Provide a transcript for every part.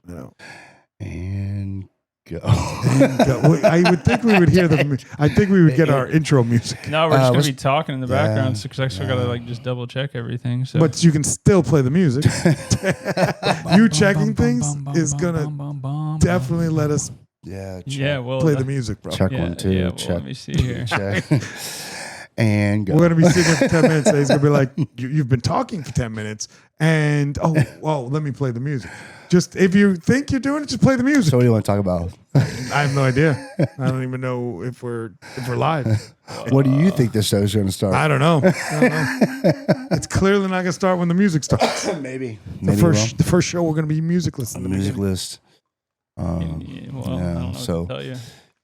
You know. And go. I would think we would hear the. I think we would get our intro music. No, we're just gonna be talking in the background because I still gotta like just double check everything. So, but you can still play the music. You checking things is gonna definitely let us. Yeah, well, play the music, bro. Check 1, 2. Yeah, well, check. let me see here. Check. And go. We're gonna be sitting here for 10 minutes. And he's gonna be like, "You've been talking for 10 minutes, and let me play the music." Just if you think you're doing it, just play the music. So what do you want to talk about? I have no idea. I don't even know if we're live. What do you think this show is going to start? I don't know. It's clearly not gonna start when the music starts. Maybe. The first show we're gonna be musicless. On the music list. Well, I don't know what to tell you.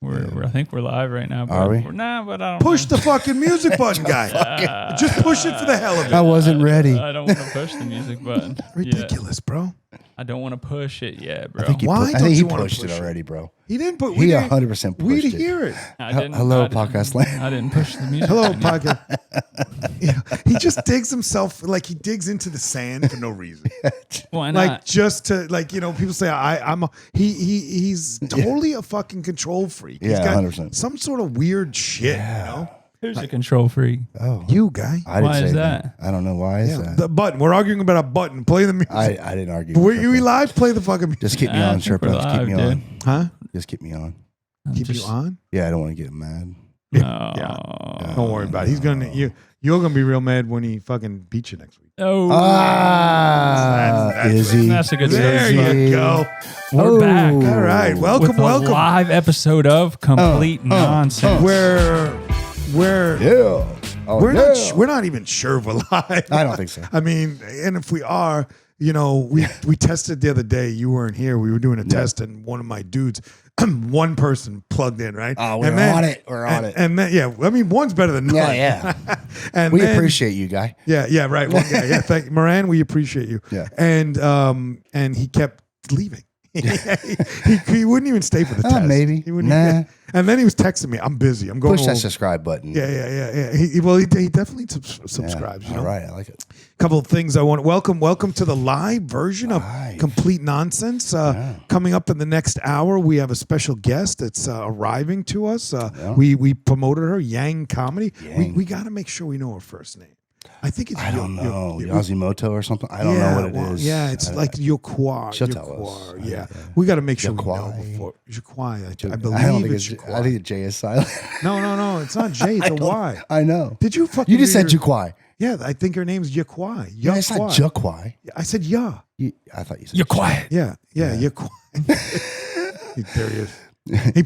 I think we're live right now. Are we? But I don't Push know. the fucking music button, guy. Just push it for the hell of it. I wasn't ready. I don't want to push the music button. Ridiculous, bro. I don't want to push it yet, bro. I think Why I don't think he you wanna pushed push it it? already, bro. He didn't put. He 100% pushed it. We'd hear it. Hello, podcast land. I didn't push the music. Hello, button yet. podcast. Yeah, he just digs himself like he digs into the sand for no reason. Why not? Like just to people say he's totally a fucking control freak. He's got 100%. some sort of weird shit, you know. Who's a control freak? Oh, You guy. I didn't Why say is that. that? I don't know why is that. The button. We're arguing about a button. Play the music. I didn't argue. Were with you Sherpa. live? Play the fucking music. Just keep me I on, think we're Sherpa. Just keep live, me dude. on. Huh? Just keep me on. Keep you on? Yeah, I don't want to get mad. Yeah. Don't worry about it. He's gonna you're gonna be real mad when he fucking beats you next week. Oh, That's Izzy. that's a good There start. you go. We're back. All right. With Welcome, a welcome. live episode of Complete Nonsense. We're Yeah. Oh, we're not even sure we're live. I don't think so. I mean, and if we are, we tested the other day. You weren't here. We were doing a test, and one of my dudes, one person plugged in, right? Oh, we're on it. We're on it. And then, I mean, one's better than none. Yeah. And We then- appreciate you, guy. Yeah, right. One guy. Yeah, thank Moran. We appreciate you. Yeah. And he kept leaving. he wouldn't even stay for the test. Maybe. He wouldn't Nah. and then he was texting me. I'm busy. I'm going Push that home. subscribe button. Yeah. He definitely subscribes. All right, I like it. Couple of things I want. Welcome to the live version of Complete Nonsense. Coming up in the next hour, we have a special guest that's arriving to us. We promoted her, Yang Comedy. We got to make sure we know her first name. I think it's I don't know. Yazimoto or something. I don't know what it is. Yeah, it's like Yokwa. She'll tell us. Yeah. We got to make sure we know Yokwai. before. Yokwai. I I don't believe think it's I Yokwai. think J is silent. No. It's not J. It's a Y. I know. Did you fucking You just do said your- Jukwai. Yeah, I think her name's Yokwai. Yeah, it's not Jukwai. I said yeah. I thought you said You're quiet. Yeah, Yokwai. There he is. He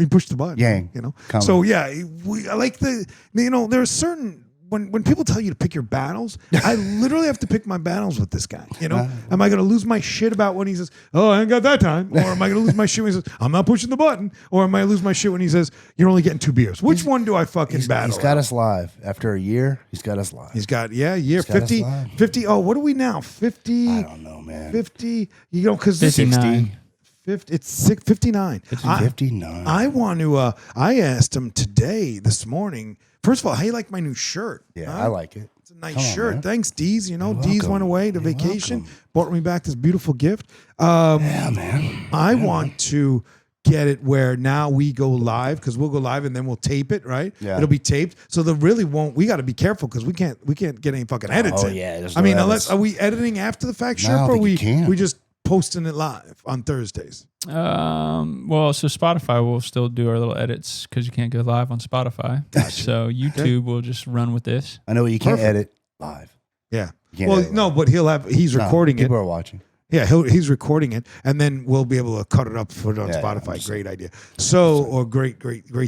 pushed the button. Yang. Comedy. So yeah, I like there's certain when people tell you to pick your battles, I literally have to pick my battles with this guy. Am I going to lose my shit about when he says, "Oh, I ain't got that time," or am I going to lose my shit when he says, "I'm not pushing the button," or am I lose my shit when he says, "You're only getting 2 beers"? Which one do I fucking battle? He's got us live. After a year, he's got us live. He's got year got us 50. live. 50. Oh, what are we now? 50. I don't know, man. 50. Because this is 59. 50. It's 59. 59. I want to. I asked him this morning. First of all, how you like my new shirt? Yeah, Huh? I like it. It's a nice Come on, shirt. man. Thanks, Dees. Dees welcome. went away to You're vacation, welcome. brought me back this beautiful gift. Yeah, man. I want to get it where now we go live because we'll go live and then we'll tape it, right? Yeah. It'll be taped. So the really won't. We got to be careful because we can't get any fucking edits Oh, in. yeah, there's I no mean, edits. are we editing after the fact, No, I don't Sherpa? Or think you can. we just posting it live on Thursdays. Well, so Spotify will still do our little edits because you can't go live on Spotify. So YouTube will just run with this. I know you can't Perfect. edit live. Yeah. You can't Well, edit no, live. but he's recording it. People are watching. Yeah, he's recording it, and then we'll be able to cut it up, put it on Yeah, Spotify. 100%. Great idea. So, or great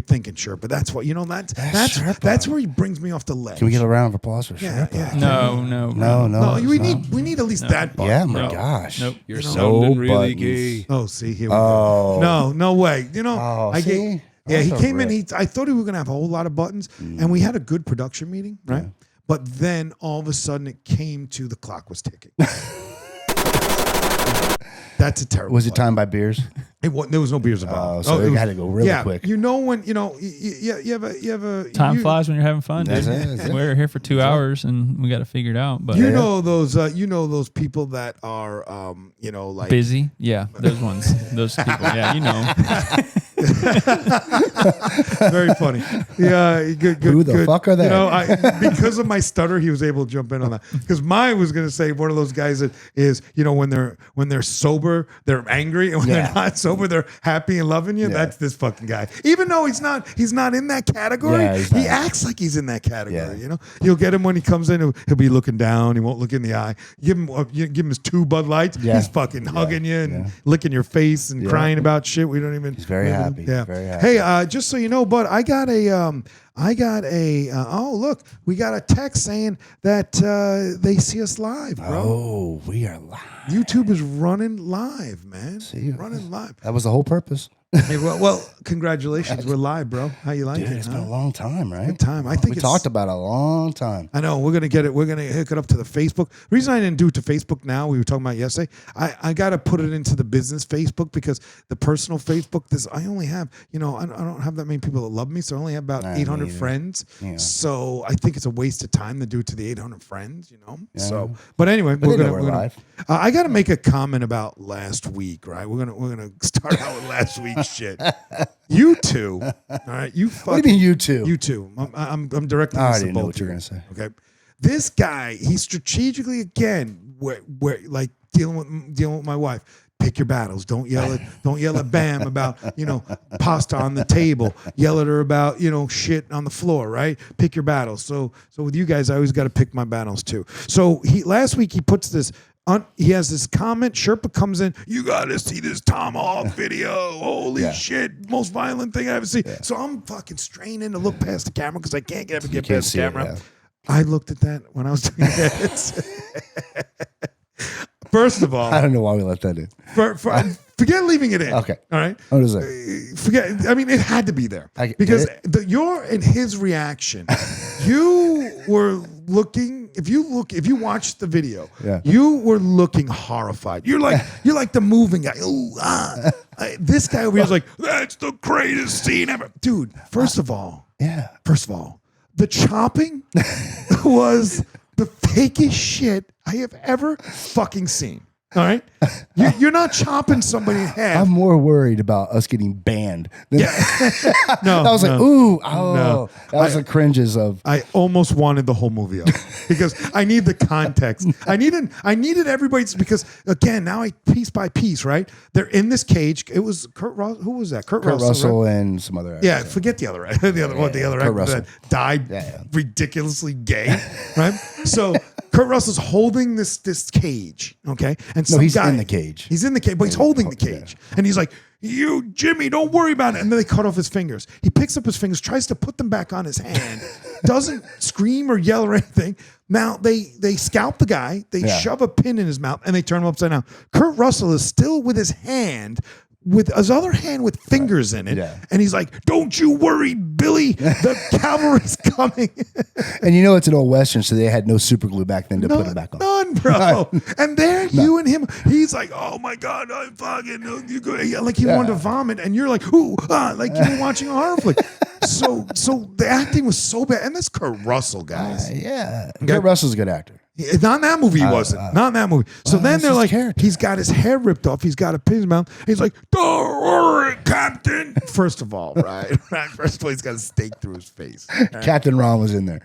thinking, sure. But that's what Sherpa. that's where he brings me off the ledge. Can we get a round of applause for Yeah, Sherpa? yeah. No. No. we need at least that. Button. Yeah, my No. gosh. Nope. You're You know, sounding really buttons. gay. Oh, see here we Oh. go. No way. Oh, I see? yeah, he That's a came in. rip. I thought he was gonna have a whole lot of buttons, and we had a good production meeting, right? Yeah. But then all of a sudden, it came to the clock was ticking. That's a terrible. Was it timed by beers? There was no beers involved. So it had to go really quick. You know when you have a Time flies when you're having fun, dude. That's it. We're here for 2 hours and we got to figure it out. But you know those people that are like busy. Yeah, those ones. Those people. Yeah, you know. Very funny. Yeah, good. Who the fuck are they? Because of my stutter, he was able to jump in on that. Because mine was going to say one of those guys that is, when they're sober, they're angry, and when they're not sober, they're happy and loving you. Yeah. That's this fucking guy. Even though he's not in that category. Yeah, he acts like he's in that category. Yeah. You'll get him when he comes in. He'll be looking down. He won't look in the eye. Give him his 2 Bud Lights. Yeah. He's fucking hugging you and licking your face and crying about shit. We don't even. He's very happy. Yeah. Very happy. Hey, just so you know, Bud, I got a oh, look, we got a text saying that they see us live, bro. Oh, we are live. YouTube is running live, man. See, running live. That was the whole purpose. Hey, well, congratulations. We're live, bro. How you like Dude, it? it's been a long time, right? Good time. I think we talked about it a long time. I know. We're gonna get it. We're gonna hook it up to the Facebook. The reason I didn't do it to Facebook now, we were talking about yesterday. I gotta put it into the business Facebook because the personal Facebook, I only have, I don't have that many people that love me, so I only have about 800 friends. Yeah. So I think it's a waste of time to do it to the 800 friends, Yeah. So, but anyway, we're gonna live. I gotta make a comment about last week, right? We're gonna start out with last week's shit. You two, all right? What do you mean you two? You two. I'm directing I this already to know both what you're of gonna you. say. Okay, this guy, he strategically again, where like dealing with my wife. Pick your battles. Don't yell at Bam about pasta on the table. Yell at her about shit on the floor. Right? Pick your battles. So with you guys, I always got to pick my battles too. So last week he puts this. He has this comment. Sherpa comes in. You got to see this tomahawk video. Holy shit. Most violent thing I ever seen. Yeah. So I'm fucking straining to look past the camera because I can't get past the camera. I looked at that when I was doing it. First of all. I don't know why we let that in. Forget leaving it in. Okay. All right. What is it? Forget. I mean, it had to be there. Because your and his reaction, you were looking. If you watched the video, you were looking horrified. You're like the moving guy. Ooh, this guy over here is like, that's the greatest scene ever, dude. First of all, the chopping was the fakest shit I have ever fucking seen. All right, you're not chopping somebody in half. I'm more worried about us getting banned. No, I was like, ooh, that was the cringes of. I almost wanted the whole movie up because I need the context. I needed everybody's because again, now piece by piece, right? They're in this cage. It was Kurt Russell. Who was that? Kurt Russell, right? And some other actor. Yeah, forget the other actor. The other actor that died ridiculously gay, right? So. Kurt Russell's holding this cage, okay? And he's in the cage. He's in the cage, but he's holding the cage. Yeah. And he's like, you, Jimmy, don't worry about it. And then they cut off his fingers. He picks up his fingers, tries to put them back on his hand, doesn't scream or yell or anything. Now, they scalp the guy, they shove a pin in his mouth, and they turn him upside down. Kurt Russell is still with his hand, with his other hand with fingers in it. Yeah. And he's like, don't you worry, Billy. The cavalry's coming. And it's an old Western, so they had no super glue back then to put him back on. None, bro. And there you and him, he's like, oh my God, I'm fucking, like he wanted to vomit. And you're like, ooh, like you were watching a horror flick. So the acting was so bad. And that's Kurt Russell, guys. Kurt Russell's a good actor. Not in that movie, he wasn't. Not in that movie. So then they're like, he's got his hair ripped off. He's got a pin in his mouth. He's like, don't worry, Captain. First of all, right? First of all, he's got a stake through his face. Right? Captain Ron was in there.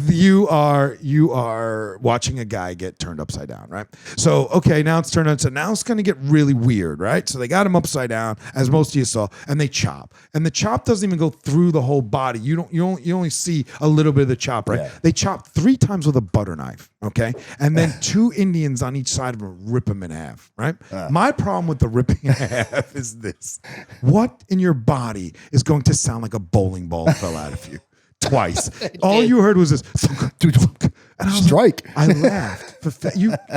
You are watching a guy get turned upside down, right? So, okay, now it's turned upside down. Now it's going to get really weird, right? So they got him upside down, as most of you saw, and they chop. And the chop doesn't even go through the whole body. You only see a little bit of the chop, right? Yeah. They chop 3 times with a butter knife, okay? And then 2 Indians on each side of him rip him in half, right? My problem with the ripping in half is this. What in your body is going to sound like a bowling ball fell out of you? Twice. All you heard was this. And I was Strike. I laughed.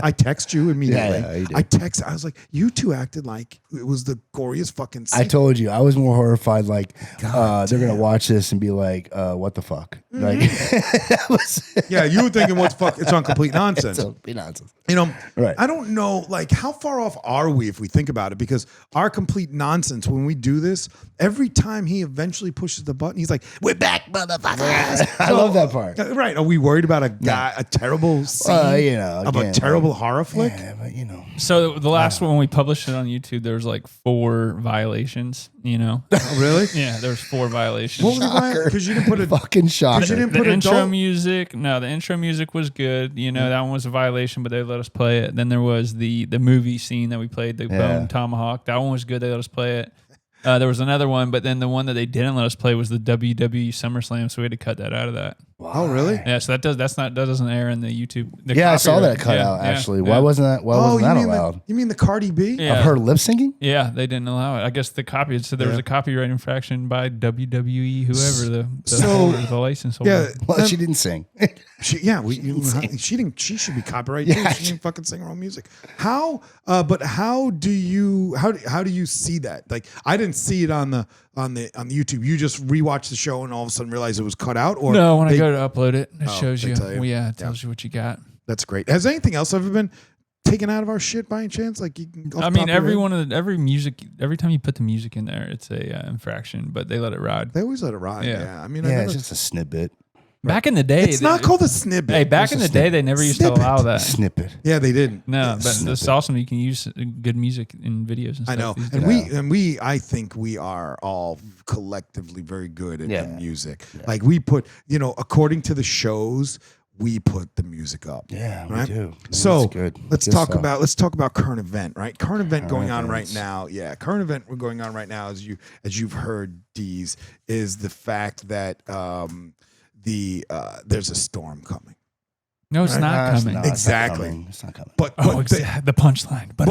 I text you immediately. Yeah, you did. I was like, you two acted like it was the goriest fucking scene. I told you, I was more horrified. Like they're gonna watch this and be like, "What the fuck?" Like, that was Yeah, you were thinking, what the fuck? It's on complete nonsense. it's be nonsense. You know, Right. I don't know, like, how far off are we if we think about it? Because our complete nonsense, when we do this, every time he eventually pushes the button, he's like, "We're back, motherfuckers." I love that part. Right? Are we worried about a terrible scene of a terrible horror flick? Yeah, but you know. So the last one, when we published it on YouTube, there was like 4 violations. You know, Oh, really? yeah, there was 4 violations. What was the because you didn't put a Fucking shocker. you didn't The put intro adult music, no, the intro music was good. You know, that one was a violation, but they let us play it. Then there was the movie scene that we played, the Bone Tomahawk. That one was good. They let us play it. There was another one, but then the one that they didn't let us play was the WWE SummerSlam, so we had to cut that out of that. Oh, really? Yeah, so that doesn't air in the YouTube. The Yeah, I saw copyright. that cut Yeah, out. yeah, Actually, yeah. why wasn't that? Why wasn't that you mean allowed? you mean the Cardi B? Yeah. Of her lip syncing? Yeah, they didn't allow it. I guess the copy. So there was a copyright infraction by WWE, whoever the license holder. Yeah, Well, she didn't sing. she didn't. She should be copyrighted. Yeah, She didn't fucking sing her own music. How? But how do you see that? Like, I didn't see it on the YouTube. You just rewatched the show and all of a sudden realized it was cut out. Or No, when I go to upload it, it shows they you. tell you. Well, yeah, it tells you what you got. That's great. Has anything else ever been taken out of our shit by any chance? Like, you can. I mean, every music, every time you put the music in there, it's a infraction, but they let it ride. They always let it ride. Yeah. Yeah. I mean, Yeah, it's just a snippet. Back in the day, it's not called a snippet. Hey, back in the day, they never used to allow that. Snippet. Yeah, they didn't. No, but it's awesome. You can use good music in videos and stuff. I know, these and days. I think we are all collectively very good at Yeah. the music. Yeah. Like, we put, according to the shows, we put the music up. Yeah, right? we do. So That's good. let's Good talk stuff. about current event, right? Current event going on right events. now. Yeah, current event we're going on right now, as you've heard, Dees, is the fact that there's a storm coming. No, it's not coming. Exactly. It's not coming. But The punchline. but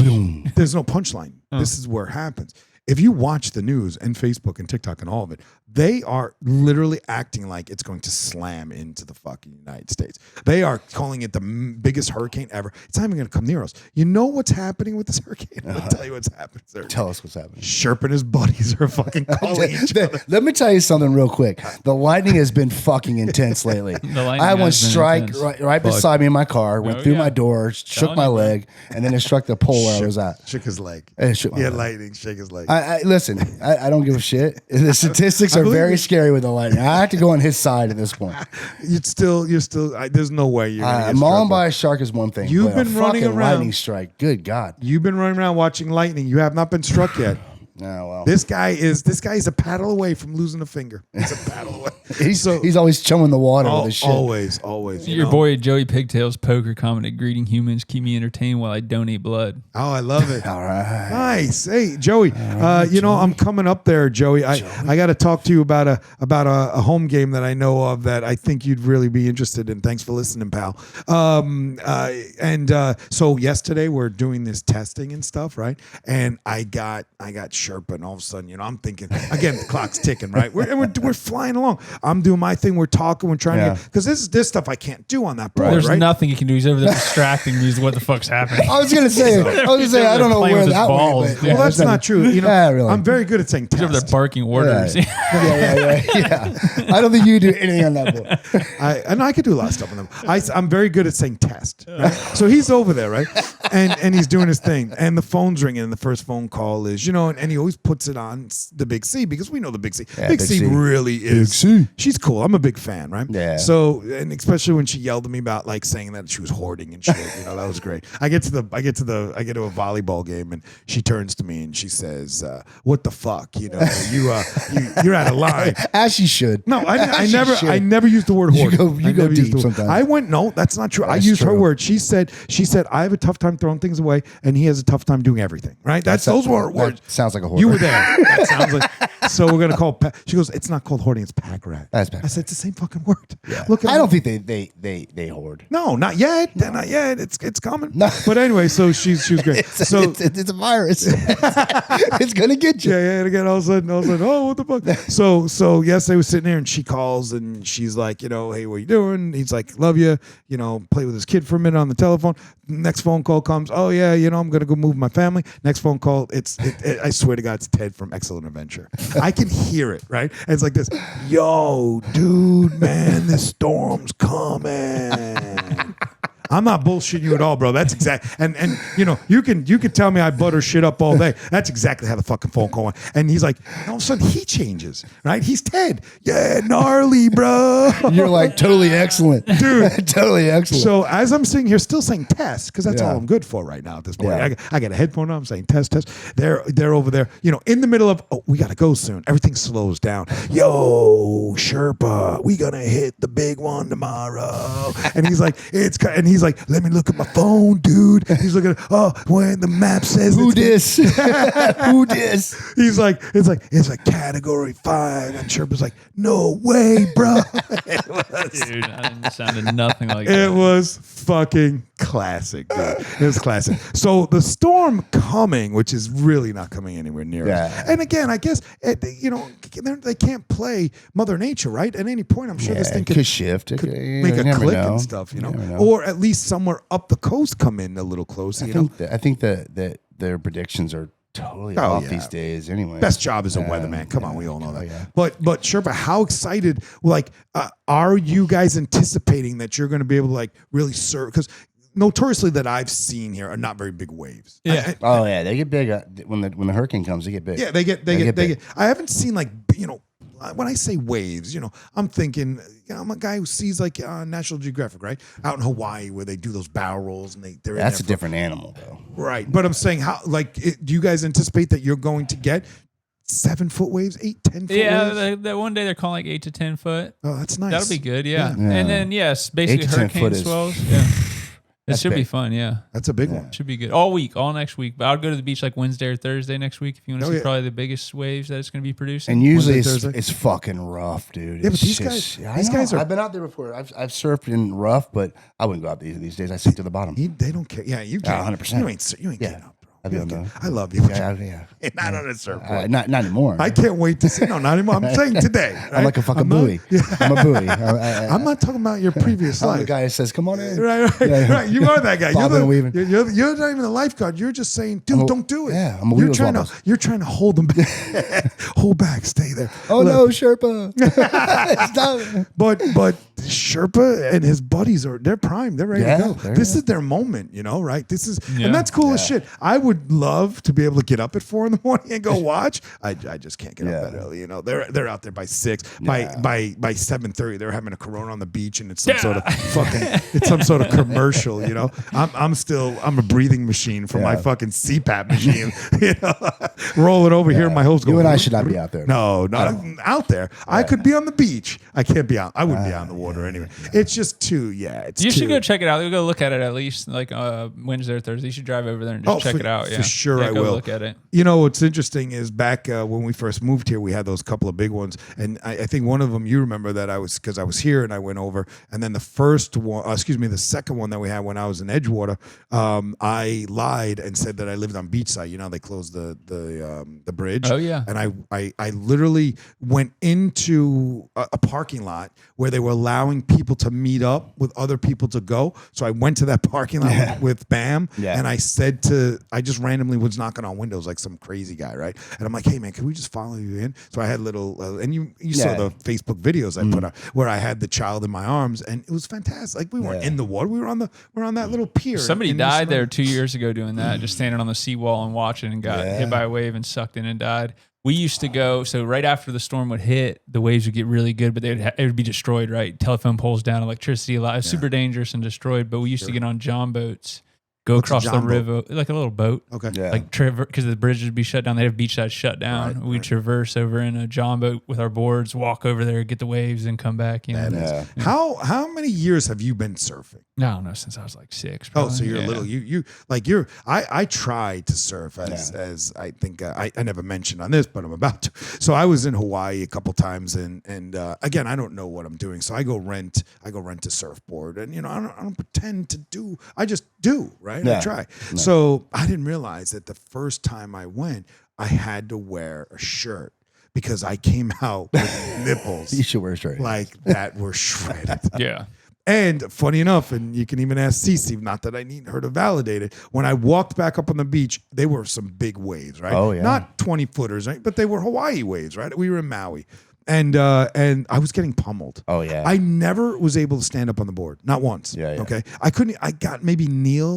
Boom. there's no punchline. This is where it happens. If you watch the news and Facebook and TikTok and all of it, they are literally acting like it's going to slam into the fucking United States. They are calling it the biggest hurricane ever. It's not even going to come near us. You know what's happening with this hurricane? I'll tell you what's happening. Sir. Tell us what's happening. Sherpa and his buddies are fucking calling each other. Let me tell you something real quick. The lightning has been fucking intense lately. lightning I had one has been strike intense. right beside me in my car, went through my door, shook Telling my you, man. leg, and then it struck the pole where I was at. Shook his leg. It shook my Yeah, leg. lightning, shake his leg. Listen, I don't give a shit. The statistics are believe very you. scary with the lightning. I have to go on his side at this point. You're still. There's no way you're going to get Mauling struck by with. a shark is one thing. You've but been a running fucking around. lightning strike. Good God. You've been running around watching lightning. You have not been struck yet. Oh, well. This guy is a paddle away from losing a finger. He's a paddle away. He's always chumming the water with his shit. Always. Your boy Joey Pigtail's poker commented, "Greeting humans, keep me entertained while I donate blood." Oh, I love it. All right. Nice. Hey, Joey. I'm coming up there, Joey. I got to talk to you about a home game that I know of that I think you'd really be interested in. Thanks for listening, pal. So yesterday we're doing this testing and stuff, right? And I got Sherpa, and all of a sudden, I'm thinking again, the clock's ticking, right? We're flying along. I'm doing my thing. We're talking. We're trying to because this stuff I can't do on that board, There's right? nothing you can do. He's over there distracting me. What the fuck's happening? I was gonna say, I don't know playing where with his that balls, went. dude. Well, that's not true. Really. I'm very good at saying He's over there test. barking orders. Yeah. I don't think you do anything on that board. I could do a lot of stuff on them. I'm very good at saying test. Right? So he's over there, right? And he's doing his thing. And the phone's ringing, and the first phone call is, and he always puts it on the Big C because we know the Big C. Yeah, Big Big C C. really is. Big C. She's cool. I'm a big fan, right? Yeah. So, and especially when she yelled at me about like saying that she was hoarding and shit, that was great. I get to a volleyball game, and she turns to me and she says, "What the fuck? You're out of line." As she should. No, I She never should. I never used the word hoarding. You go deep sometimes. I went, no, that's not true. I That's used her true. word. She said, I have a tough time throwing things away, and he has a tough time doing everything. Right? Those were her words. That sounds like a hoarder. You were there. That sounds like. So we're gonna call. She goes, it's not called hoarding. It's pack rat. That's pack I said it's the same fucking word. Yeah. Look at. I don't think they hoard. No, not yet. Not yet. It's coming. No. But anyway, so she was great. So It's a virus. It's gonna get you. yeah. And again, all of a sudden, oh, what the fuck? So yesterday was sitting there and she calls and she's like, hey, what you doing? He's like, love you. Play with his kid for a minute on the telephone. Next phone call comes. Oh yeah, I'm gonna go move my family. Next phone call, I swear to God, it's Ted from Excellent Adventure. I can hear it, right? And it's like this. Yo, dude, man, this storm's coming. I'm not bullshitting you at all, bro. That's exact. And you can tell me I butter shit up all day. That's exactly how the fucking phone call went. And he's like, all of a sudden he changes, right? He's Ted. Yeah, gnarly, bro. You're like totally excellent, dude. Totally excellent. So as I'm sitting here, still saying test because that's all I'm good for right now at this point. Yeah. I got a headphone on. I'm saying test. They're over there. In the middle of we gotta go soon. Everything slows down. Yo, Sherpa, we gonna hit the big one tomorrow. And he's like, he's like, let me look at my phone, dude. He's looking at, when the map says who this? Who this? He's like, it's like category 5. And Sherpa's like, no way, bro. Dude, that sounded nothing like that. It was fucking classic, dude. It was classic. So the storm coming, which is really not coming anywhere near us. And again, I guess, they can't play Mother Nature, right? At any point, I'm sure this thing could shift. Could make a click and stuff, or at least somewhere up the coast come in a little closer. I think that their predictions are totally off these days. Anyway, best job is a weatherman. Come on, we all know that. Yeah. But Sherpa, how excited? Are you guys anticipating that you're going to be able to really serve? Because notoriously that I've seen here are not very big waves. Yeah. They get big when the hurricane comes. They get big. Yeah, they get. I haven't seen when I say waves, I'm thinking, I'm a guy who sees National Geographic, right? Out in Hawaii where they do those barrel rolls and they're that's a different animal though. Right. But I'm saying do you guys anticipate that you're going to get 7-foot waves, 8, 10 foot waves? Yeah, that one day they're calling 8 to 10 foot. Oh, that's nice. That'll be good, yeah. Yeah. And then basically 8 to 10 hurricane foot is- swells. Yeah. It That's should be big. fun, yeah. That's a big one. Should be good. All next week. But I'll go to the beach Wednesday or Thursday next week if you want to see yeah. probably the biggest waves that it's going to be producing. And usually Wednesday, it's fucking rough, dude. Yeah, but It's these guys are. I've been out there before. I've surfed in rough, but I wouldn't go out these days. I sink to the bottom. They don't care. Yeah, you can. 100%. You ain't getting up, bro. I'd be on the- I love you. Yeah. Not on a surfboard. Not anymore. I can't wait to see. No, not anymore. I'm saying today. Right? I'm like a fucking I'm not- buoy. I'm a buoy. I'm not talking about your previous I'm life. the guy that says, "Come on in." Right. You are that guy. Bobbing and weaving. You're not even the lifeguard. You're just saying, dude, don't do it. Yeah, I'm a you're wheels trying wobbles. to. You're trying to hold them back. Hold back. Stay there. Oh Look, no, Sherpa! Stop. But Sherpa and his buddies they're primed. They're ready to go. they're- This is their moment, right? This is Yeah. and that's cool as shit. I would love to be able to get up at 4 a.m. and go watch. I just can't get up that early. They're out there by 6. By 7:30, they're having a Corona on the beach, and it's some sort of it's some sort of commercial. I'm a breathing machine for my fucking CPAP machine. Roll it over here, my hose go. You and I should not be out there. No, not out there. I could be on the beach. I can't be out. I wouldn't be out in the water anyway. It's just too. Yeah, it's. You too, should go check it out. Go look at it at least Wednesday or Thursday. You should drive over there and just check it out. Yeah, for sure. I go will look at it. What's interesting is back when we first moved here, we had those couple of big ones, and I think one of them you remember that because I was here and I went over, and then the the second one that we had when I was in Edgewater, I lied and said that I lived on Beachside. They closed the bridge. Oh yeah. And I literally went into a parking lot where they were allowing people to meet up with other people to go. So I went to that parking lot with Bam, and I I just randomly was knocking on windows like some crazy guy, right? And I'm like, hey man, can we just follow you in? So I had little, and you saw the Facebook videos I put out where I had the child in my arms, and it was fantastic. Like we weren't in the water, we were on that little pier. Somebody in died this there 2 years ago doing that, just standing on the seawall and watching, and got hit by a wave and sucked in and died. We used to go, so right after the storm would hit, the waves would get really good, but it would be destroyed, right? Telephone poles down, electricity, super dangerous and destroyed. But we used to get on John boats, go What's a across the jumbo? river like a little boat. Okay. Yeah. Like because the bridge would be shut down. They have beachside shut down. Right, We'd traverse over in a john boat with our boards, walk over there, get the waves, and come back. You know, Yeah. How many years have you been surfing? I don't know, since I was like 6. Oh, Probably. so you're Yeah. a little. I tried to surf as I think I never mentioned on this, but I'm about to. So I was in Hawaii a couple times, and again, I don't know what I'm doing, so I go rent a surfboard, and I don't pretend to do. I just do, right? I try. So I didn't realize that the first time I went, I had to wear a shirt because I came out with nipples You should wear a shirt. like that were shredded. Yeah. And funny enough, and you can even ask Cece, not that I need her to validate it, when I walked back up on the beach, they were some big waves, right? Oh, yeah. Not 20 footers, right? But they were Hawaii waves, right? We were in Maui. And I was getting pummeled. Oh, yeah. I never was able to stand up on the board. Not once. Yeah, yeah. Okay. I got maybe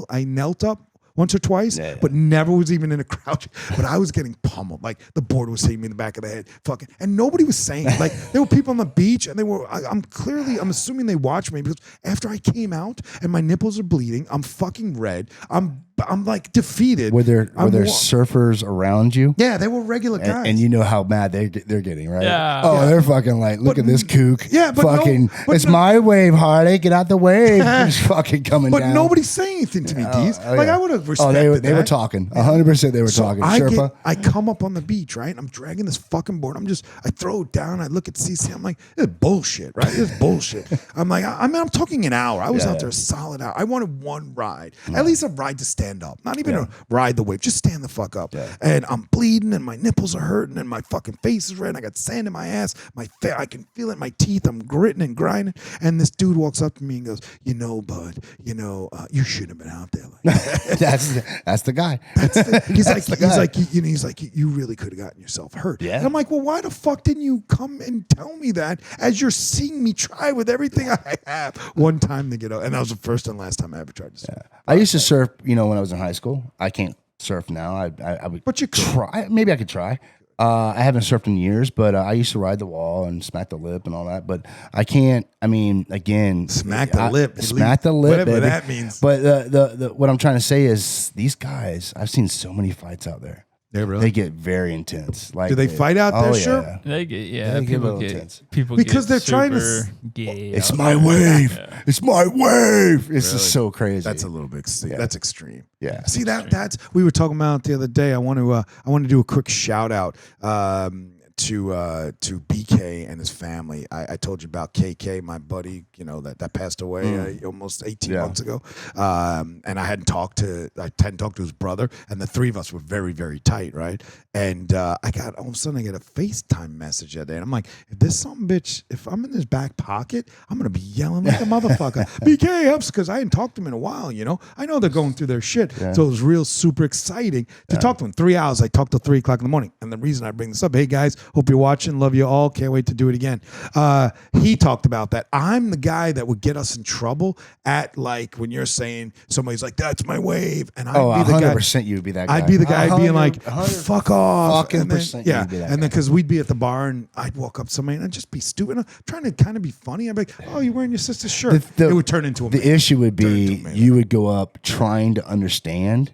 I knelt up once or twice, Yeah, yeah. but never was even in a crouch. But I was getting pummeled. Like the board was hitting me in the back of the head, fucking, and nobody was saying it. Like there were people on the beach, and I'm assuming they watched me because after I came out and my nipples are bleeding, I'm fucking red. I'm like defeated. Were there surfers around you? Yeah, they were regular guys. And you know how mad they're getting, right? Yeah. Oh, Yeah. they're fucking like, look at this kook. Yeah, but fucking, but my wave, Hardy. Get out the wave. It's fucking coming But down. nobody's saying anything to me, Dees. Oh, Like yeah. I would have Oh, respected they were that. talking. 100% they were So talking. Sherpa. I come up on the beach, right? And I'm dragging this fucking board. I throw it down. I look at CC. I'm like, this is bullshit, right? This is bullshit. I'm like, I'm talking an hour. I was out there a solid hour. I wanted one ride, at least a ride to stand up, not even a ride the wave, just stand the fuck up. Yeah. And I'm bleeding, and my nipples are hurting, and my fucking face is red. And I got sand in my ass. I can feel it in my teeth. I'm gritting and grinding. And this dude walks up to me and goes, bud, you shouldn't have been out there like that. That's the guy. He's like, you really could have gotten yourself hurt. Yeah. And I'm like, well, why the fuck didn't you come and tell me that as you're seeing me try with everything I have one time to get out? And that was the first and last time I ever tried to surf. I used to surf, when I was in high school. I can't surf now. I would But you could. try. Maybe I could try. I haven't surfed in years, but I used to ride the wall and smack the lip and all that. But I can't. I mean, again, Smack the lip. smack the lip, Whatever baby. that means. But the what I'm trying to say is these guys. I've seen so many fights out there. Yeah, really? They get very intense. Like, Do they fight out there, Oh Sherp? yeah. They get They get a little intense. people Because get they're trying to super gay. It's out my there. wave. Yeah. It's my wave. It's Really? just so crazy. That's a little bit. That's extreme. Yeah. See that's we were talking about the other day. I want to do a quick shout out to BK and his family. I told you about KK, my buddy, that passed away almost 18 months ago. And I hadn't talked to his brother, and the three of us were very, very tight, right? And all of a sudden I get a FaceTime message that day, and I'm like, if I'm in his back pocket, I'm gonna be yelling like a motherfucker. BK helps, because I hadn't talked to him in a while. I know they're going through their shit, so it was real super exciting to talk to him. 3 hours. I talked till 3 o'clock in the morning, and the reason I bring this up, hey guys, hope you're watching. Love you all. Can't wait to do it again. He talked about that. I'm the guy that would get us in trouble at, like, when you're saying somebody's like, that's my wave. And I'd be the guy. 100% you'd be that guy. I'd be the guy being like, 100 fuck off. fucking And then, percent yeah. you'd be that And then guy. because we'd be at the bar and I'd walk up to somebody and I'd just be stupid. I'm trying to kind of be funny. I'd be like, oh, you're wearing your sister's shirt. It would turn into a The issue would be you would go up trying to understand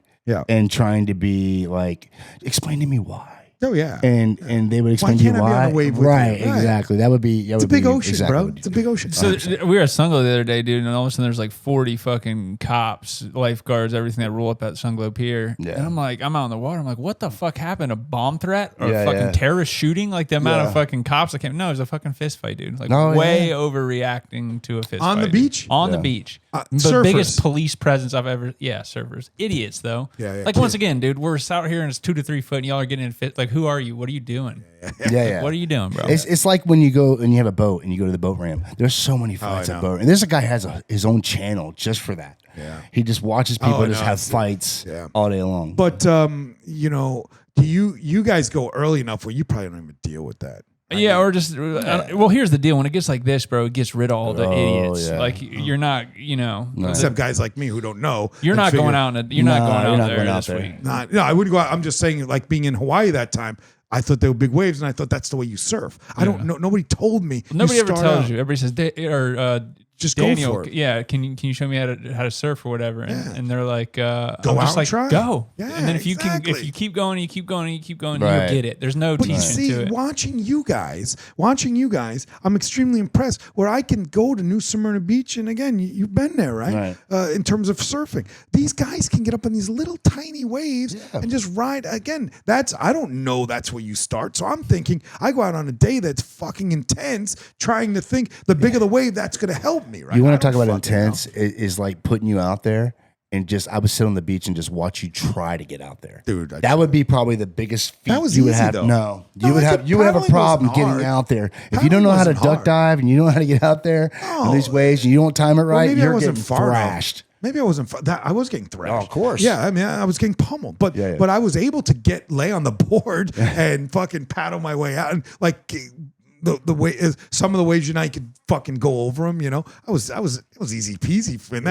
and trying to be like, explain to me why. Oh, yeah. And they would explain to you can't I be on why. the wave with you? Right, Right. exactly. That would be. It's a big ocean, bro. It's a big ocean. So we were at Sunglow the other day, dude, and all of a sudden there's like 40 fucking cops, lifeguards, everything that roll up at Sunglow Pier. Yeah. And I'm out in the water. I'm like, what the fuck happened? A bomb threat or Yeah, a fucking yeah. terrorist shooting? Like the amount Yeah. of fucking cops that came. No, it was a fucking fist fight, dude. Like Oh, way yeah. overreacting to a fist On fight. the beach? On the Yeah. beach. The surfers. biggest police presence I've ever. Yeah, surfers. Idiots though. Yeah, yeah. Like once again, dude, we're out here and it's 2 to 3 foot and y'all are getting in fit. Like, who are you? What are you doing? Yeah. What are you doing, bro? It's like when you go and you have a boat and you go to the boat ramp. There's so many fights I at know. boat. And there's a guy has his own channel just for that. Yeah. He just watches people I just know. have fights all day long. But, do you guys go early enough where you probably don't even deal with that? Yeah, or just well, here's the deal. When it gets like this, bro, it gets rid of all the idiots. yeah. Like you're not, Except guys like me who don't know. you're and not figure- going out. You're not going out you're not there going out this there. week. No, I wouldn't go out. I'm just saying, like being in Hawaii that time, I thought there were big waves, and I thought that's the way you surf. I don't know. Nobody told me. Nobody ever start tells out- you. Everybody says just Daniel, go for it. yeah, can you show me how to surf or whatever? And they're like, Go I'm out just and like, try. go. Yeah, and then if you keep going, you keep going, Right. you'll get it. There's no But teaching you see, to it. watching you guys, I'm extremely impressed. Where I can go to New Smyrna Beach, and again, you've been there, right? In terms of surfing, these guys can get up on these little tiny waves and just ride. Again, I don't know that's where you start. So I'm thinking, I go out on a day that's fucking intense, trying to think the bigger the wave, that's going to help me, right? You want to talk about intense? Is like putting you out there. And I would sit on the beach and just watch you try to get out there, dude. That would be probably the biggest feat that was you would easy, have. though. No, No, you would have a problem paddling wasn't getting hard. out there if you don't know how to Paddling duck wasn't dive and you don't know how to get out there on these waves and you don't time it right. maybe I You're wasn't getting far enough. thrashed. Maybe I wasn't. I was getting thrashed. Oh, of course. Yeah, I mean, I was getting pummeled, but I was able to lay on the board and fucking paddle my way out, and like the way is some of the ways you could fucking go over them. You know, it was easy peasy. And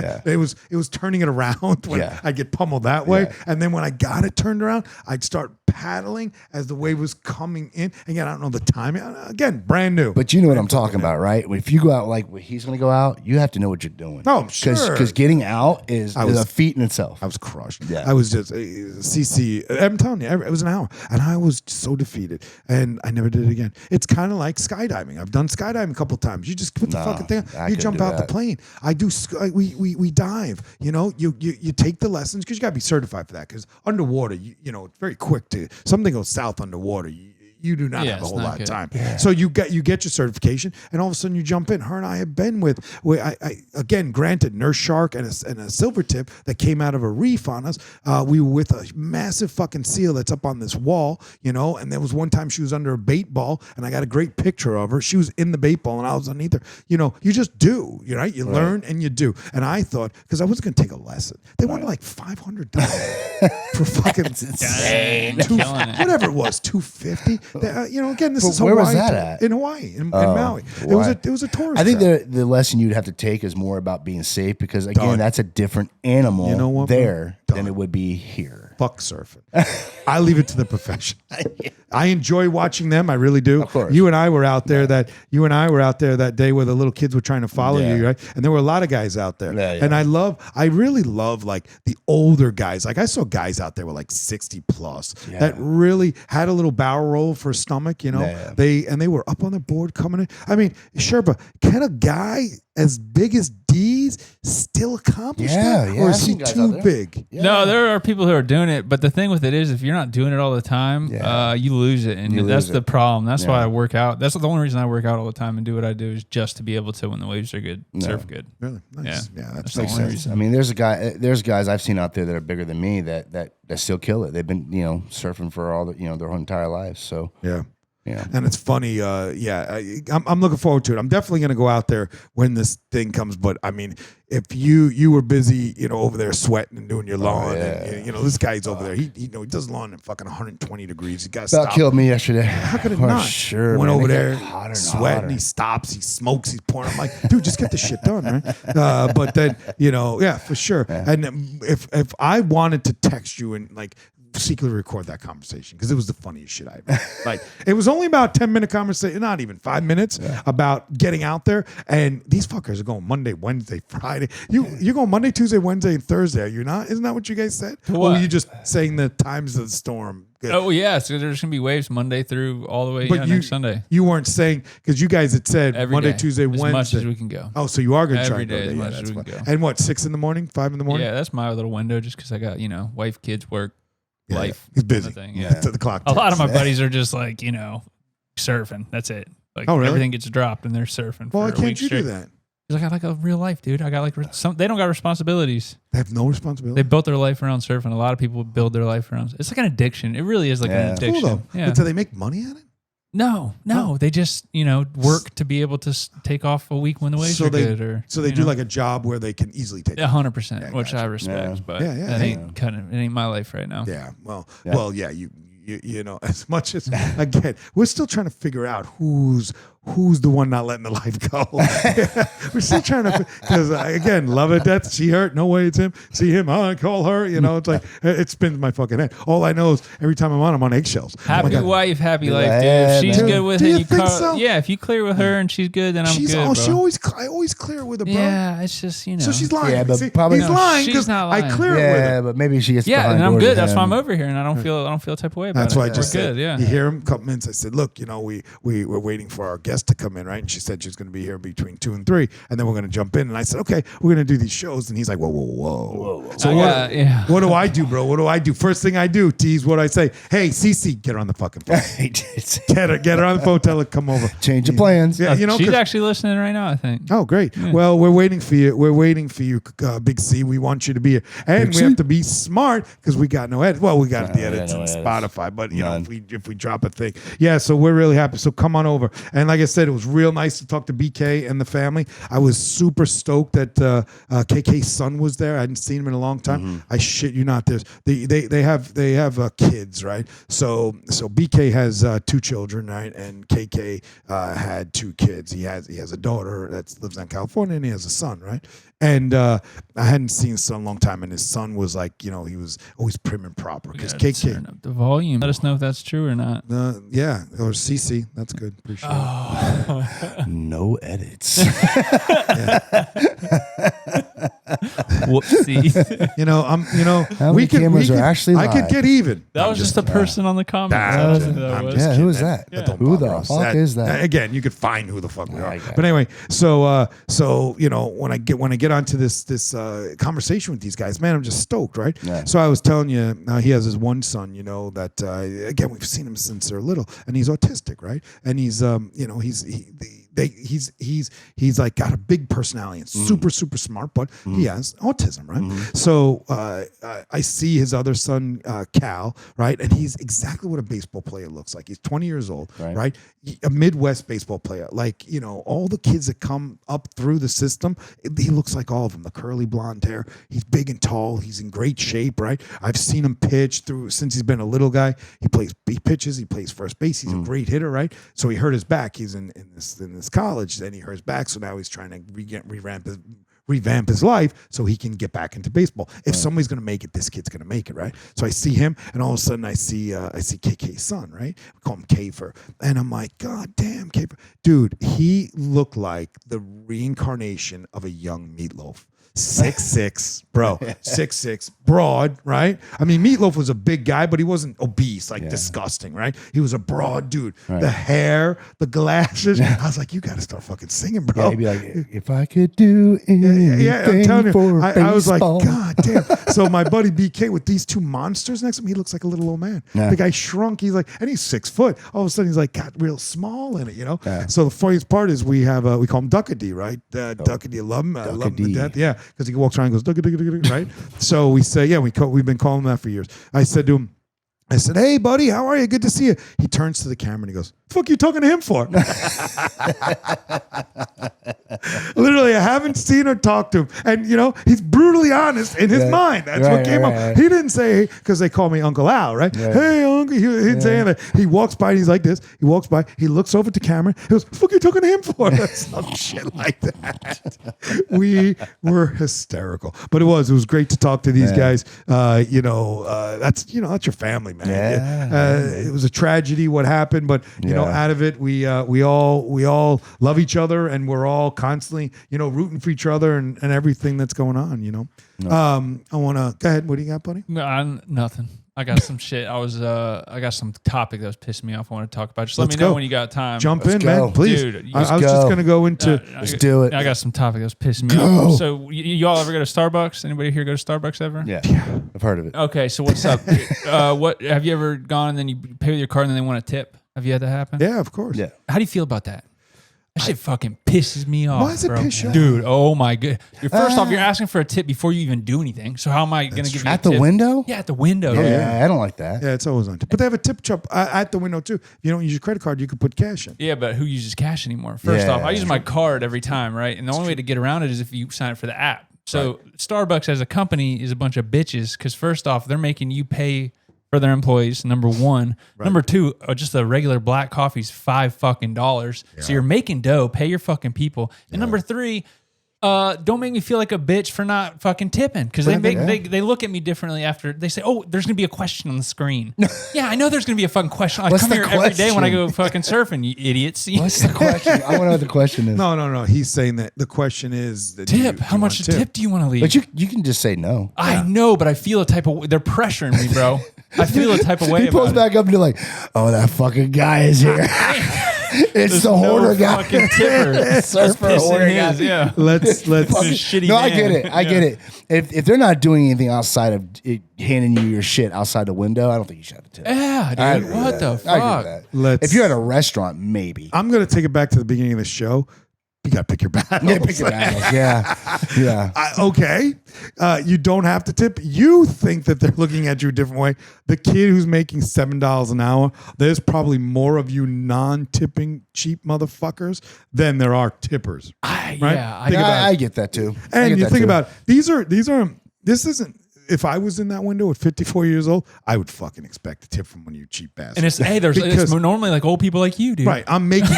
it was turning it around when I get pummeled that way, and then when I got it turned around, I'd start paddling as the wave was coming in. Again, I don't know the timing. Again, brand new. But you know what I'm talking about, right? If you go out like when he's going to go out, you have to know what you're doing. Oh, I'm sure. Because getting out is a feat in itself. I was crushed. Yeah. I was just CC. I'm telling you, it was an hour, and I was so defeated, and I never did it again. It's kind of like skydiving. I've done skydiving a couple of times. You just put the fucking thing on. You jump out the plane. I do. We dive. You know, you take the lessons because you got to be certified for that. Because underwater, you know, it's very quick to something goes south underwater. You do not have a whole lot of time. Yeah. So you get your certification, and all of a sudden you jump in. Her and I have been with, I again, granted, nurse shark and a silver tip that came out of a reef on us. We were with a massive fucking seal that's up on this wall, you know, and there was one time she was under a bait ball, and I got a great picture of her. She was in the bait ball, and I was underneath her. You know, you just do, you know, you learn and you do. And I thought, because I wasn't going to take a lesson, they wanted like $500 for fucking insane. Whatever it was, $250. You know, again, this is Hawaii. Where was that at? In Hawaii, in Maui. It was a tourist. I think trap. the lesson you'd have to take is more about being safe because again, that's a different animal than it would be here. Fuck surfing. I leave it to the profession. I enjoy watching them. I really do. Of course. You and I were out there that day where the little kids were trying to follow you, right? And there were a lot of guys out there. Yeah, yeah. And I really love like the older guys. Like I saw guys out there with like 60 plus that really had a little barrel roll for a stomach, you know. Yeah. They were up on the board coming in. I mean, Sherpa, can a guy as big as Dees still accomplish that? Or is he too big? Yeah. No, there are people who are doing it, but the thing with it is if you're not doing it all the time, you lose it. And that's the problem. That's why I work out. That's the only reason I work out all the time and do what I do is just to be able to, when the waves are good, surf good. Really? Nice. Yeah, that's the only reason. I mean, there's guys I've seen out there that are bigger than me that still kill it. They've been, surfing for all their whole entire lives. So yeah. Yeah. And it's funny. I'm looking forward to it. I'm definitely going to go out there when this thing comes. But I mean, if you were busy, over there sweating and doing your lawn, and this guy's over there. He does lawn at fucking 120 degrees. He got about killed me yesterday. How could it not? Sure. Went man, over there, sweating. He stops. He smokes. He's pouring. I'm like, dude, just get this shit done, right? But then, for sure. Yeah. And if I wanted to text you and like secretly record that conversation because it was the funniest shit I ever. Like it was only about 10-minute conversation, not even 5 minutes about getting out there. And these fuckers are going Monday, Wednesday, Friday. You're going Monday, Tuesday, Wednesday, and Thursday. Are you not? Isn't that what you guys said? What? Or were you just saying the times of the storm? Good. Oh yeah, so there's gonna be waves Monday through all the way next Sunday. You weren't saying because you guys had said every Monday, day, Tuesday, Wednesday. As much as we can go. Oh, so you are going to try every day as much as we can go. And what, 6 in the morning, 5 in the morning? Yeah, that's my little window just because I got wife, kids, work. Life. He's busy. Thing. Yeah. The clock. A lot of my buddies are just like, surfing. That's it. Like everything gets dropped and they're surfing. Well, why can't you do that? Because I got like a real life, dude. I got like they don't got responsibilities. They have no responsibility. They built their life around surfing. A lot of people build their life around. It's like an addiction. It really is like an addiction. Cool, though. Yeah. But do they make money at it? No. They just work to be able to take off a week when the waves are good. So they do like a job where they can easily take 100%, which I respect. But that ain't it ain't my life right now. Yeah. Well, yeah. You as much as again, we're still trying to figure out who's who's the one not letting the life go. We're still trying to, because again, love it, death. She hurt. No way, it's him. See him. I call her. It's like it spins my fucking head. All I know is every time I'm on eggshells. Happy wife, happy life, dude. If she's good with it, yeah. If you clear with her and she's good, then I'm good. Bro. I always clear with her, bro. Yeah, it's just So she's lying. Yeah, but see, probably he's lying because I clear it with her. Yeah, but maybe she gets. Yeah, and I'm good. That's why I'm over here, and I don't feel a type of way about it. That's why I just said. Good. Yeah, you hear him a couple minutes. I said, look, we were waiting for our guest to come in, right? And she said she was going to be here between 2 and 3, and then we're going to jump in. And I said, okay, we're going to do these shows. And he's like, whoa. So what do I do, bro? What do I do? First thing I do, Tease, what do I say? Hey, Cece, get her on the fucking phone. get her on the phone. Tell her to come over. Change your plans. Yeah, she's actually listening right now, I think. Oh, great. Yeah. Well, we're waiting for you. We're waiting for you, Big C. We want you to be here, and we have to be smart because we got no edit. Well, we got the edits on Spotify, but if we drop a thing, so we're really happy. So come on over. And like I said, it was real nice to talk to BK and the family. I was super stoked that KK's son was there. I hadn't seen him in a long time. Mm-hmm. I shit you not. They have kids, right? So BK has 2 children, right? And KK had 2 kids. He has a daughter that lives in California, and he has a son, right? And I hadn't seen his son in a long time, and his son was like, he was always prim and proper because KK turn up the volume. Let us know if that's true or not. Or CC. That's good. Appreciate it. No edits. Whoopsie. How many cameras are actually live? I could get even. That was just a person on the comments. Who is that? Yeah. Who the fuck is that? Again, you could find who the fuck we are. But anyway, so when I get onto this conversation with these guys, man, I'm just stoked, right? Yeah. So I was telling you, he has his one son, that again we've seen him since they're little, and he's autistic, right? And he's he's like got a big personality and super smart, but he has autism, right? So I see his other son, Cal, right, and he's exactly what a baseball player looks like. He's 20 years old, right? A Midwest baseball player, like all the kids that come up through the system, he looks like all of them. The curly blonde hair, he's big and tall, he's in great shape, right? I've seen him pitch since he's been a little guy. He pitches, he plays first base. He's a great hitter, right? So he hurt his back. He's in this college, then he hurt his back, so now he's trying to revamp his life so he can get back into baseball. If somebody's gonna make it, this kid's gonna make it, right? So I see him, and all of a sudden I see KK's son, right? We call him Kafer, and I'm like, God damn, Kafer, dude, he looked like the reincarnation of a young Meatloaf. 6'6", bro. 6'6", broad, right? I mean, Meatloaf was a big guy, but he wasn't obese, disgusting, right? He was a broad dude. Right. The hair, the glasses. I was like, you got to start fucking singing, bro. Yeah, he'd be like, if I could do anything I'm telling you, I was like, baseball. God damn. So my buddy BK with these 2 monsters next to him, he looks like a little old man. Yeah. The guy shrunk. He's like, and he's 6 foot. All of a sudden, he's like, got real small in it, Yeah. So the funniest part is we call him Duckadee, right? Duckadee, I love him. I love him to death. Yeah. Because he walks around and goes, Duckadee, right? So we say, we've been calling him that for years. I said to him, hey, buddy, how are you? Good to see you. He turns to the camera and he goes, fuck you talking to him for? Literally, I haven't seen or talked to him. And, he's brutally honest in his mind. That's what came up. He didn't say, because they call me Uncle Al, right? Hey, Uncle. He didn't say anything. He walks by and he's like this. He walks by. He looks over at the camera. He goes, fuck you talking to him for? Some shit like that. We were hysterical. But it was great to talk to these guys. That's your family, man. It was a tragedy what happened, but out of it we all love each other, and we're all constantly rooting for each other and everything that's going on. I want to go ahead. What do you got, buddy? Nothing. I got some shit. I got some topic that was pissing me off. I want to talk about. Just let me know when you got time. Jump in, man, please. Dude, I was just gonna go into. Let's do it. I got some topic that was pissing me off. So y'all ever go to Starbucks? Anybody here go to Starbucks ever? Yeah, I've heard of it. Okay, so what's up? What have you ever gone and then you pay with your card and then they want a tip? Have you had that happen? Yeah, of course. Yeah. How do you feel about that? That shit fucking pisses me off. Why does it piss you off? Dude, oh my god. First off, you're asking for a tip before you even do anything. So how am I going to give you a tip? At the window? Yeah, at the window. Yeah, I don't like that. Yeah, it's always on tip. But they have a tip shop at the window too. If you don't use your credit card, you can put cash in. Yeah, but who uses cash anymore? First off, I use my card every time, right? And the only way to get around it is if you sign up for the app. So Starbucks as a company is a bunch of bitches because first off, they're making you pay for their employees. Number one. Number two, just a regular black coffee's $5. So you're making dough. Pay your fucking people. And number three, don't make me feel like a bitch for not fucking tipping, because they look at me differently after they say, "Oh, there's gonna be a question on the screen." Yeah, I know there's gonna be a fucking question. I come here every day when I go fucking surfing, you idiots. What's the question? I want to know what the question is. No. He's saying that the question is that Tip. How much tip do you want to leave? But you can just say no. I know, but I feel a type of they're pressuring me, bro. I feel a type of way. He pulls back up and you're like, "Oh, that fucking guy is here." It's the hoarder guy. Fucking tipper. Surfer hoarder guy. Yeah. Let's Shitty No, man. I get it. If they're not doing anything outside of handing you your shit outside the window, I don't think you should have a tip. Yeah, dude. What the I agree fuck? with that. If you're at a restaurant, maybe. I'm gonna take it back to the beginning of the show. You gotta pick your battles. Yeah, pick your battles. Yeah. Okay. You don't have to tip. You think that they're looking at you a different way. The kid who's making $7 an hour, there's probably more of you non-tipping cheap motherfuckers than there are tippers. Right? Yeah, I get that too. And you think about it, this isn't. If I was in that window at 54 years old, I would fucking expect a tip from one of you cheap bastards. And it's normally like old people like you, dude. Right. I'm making.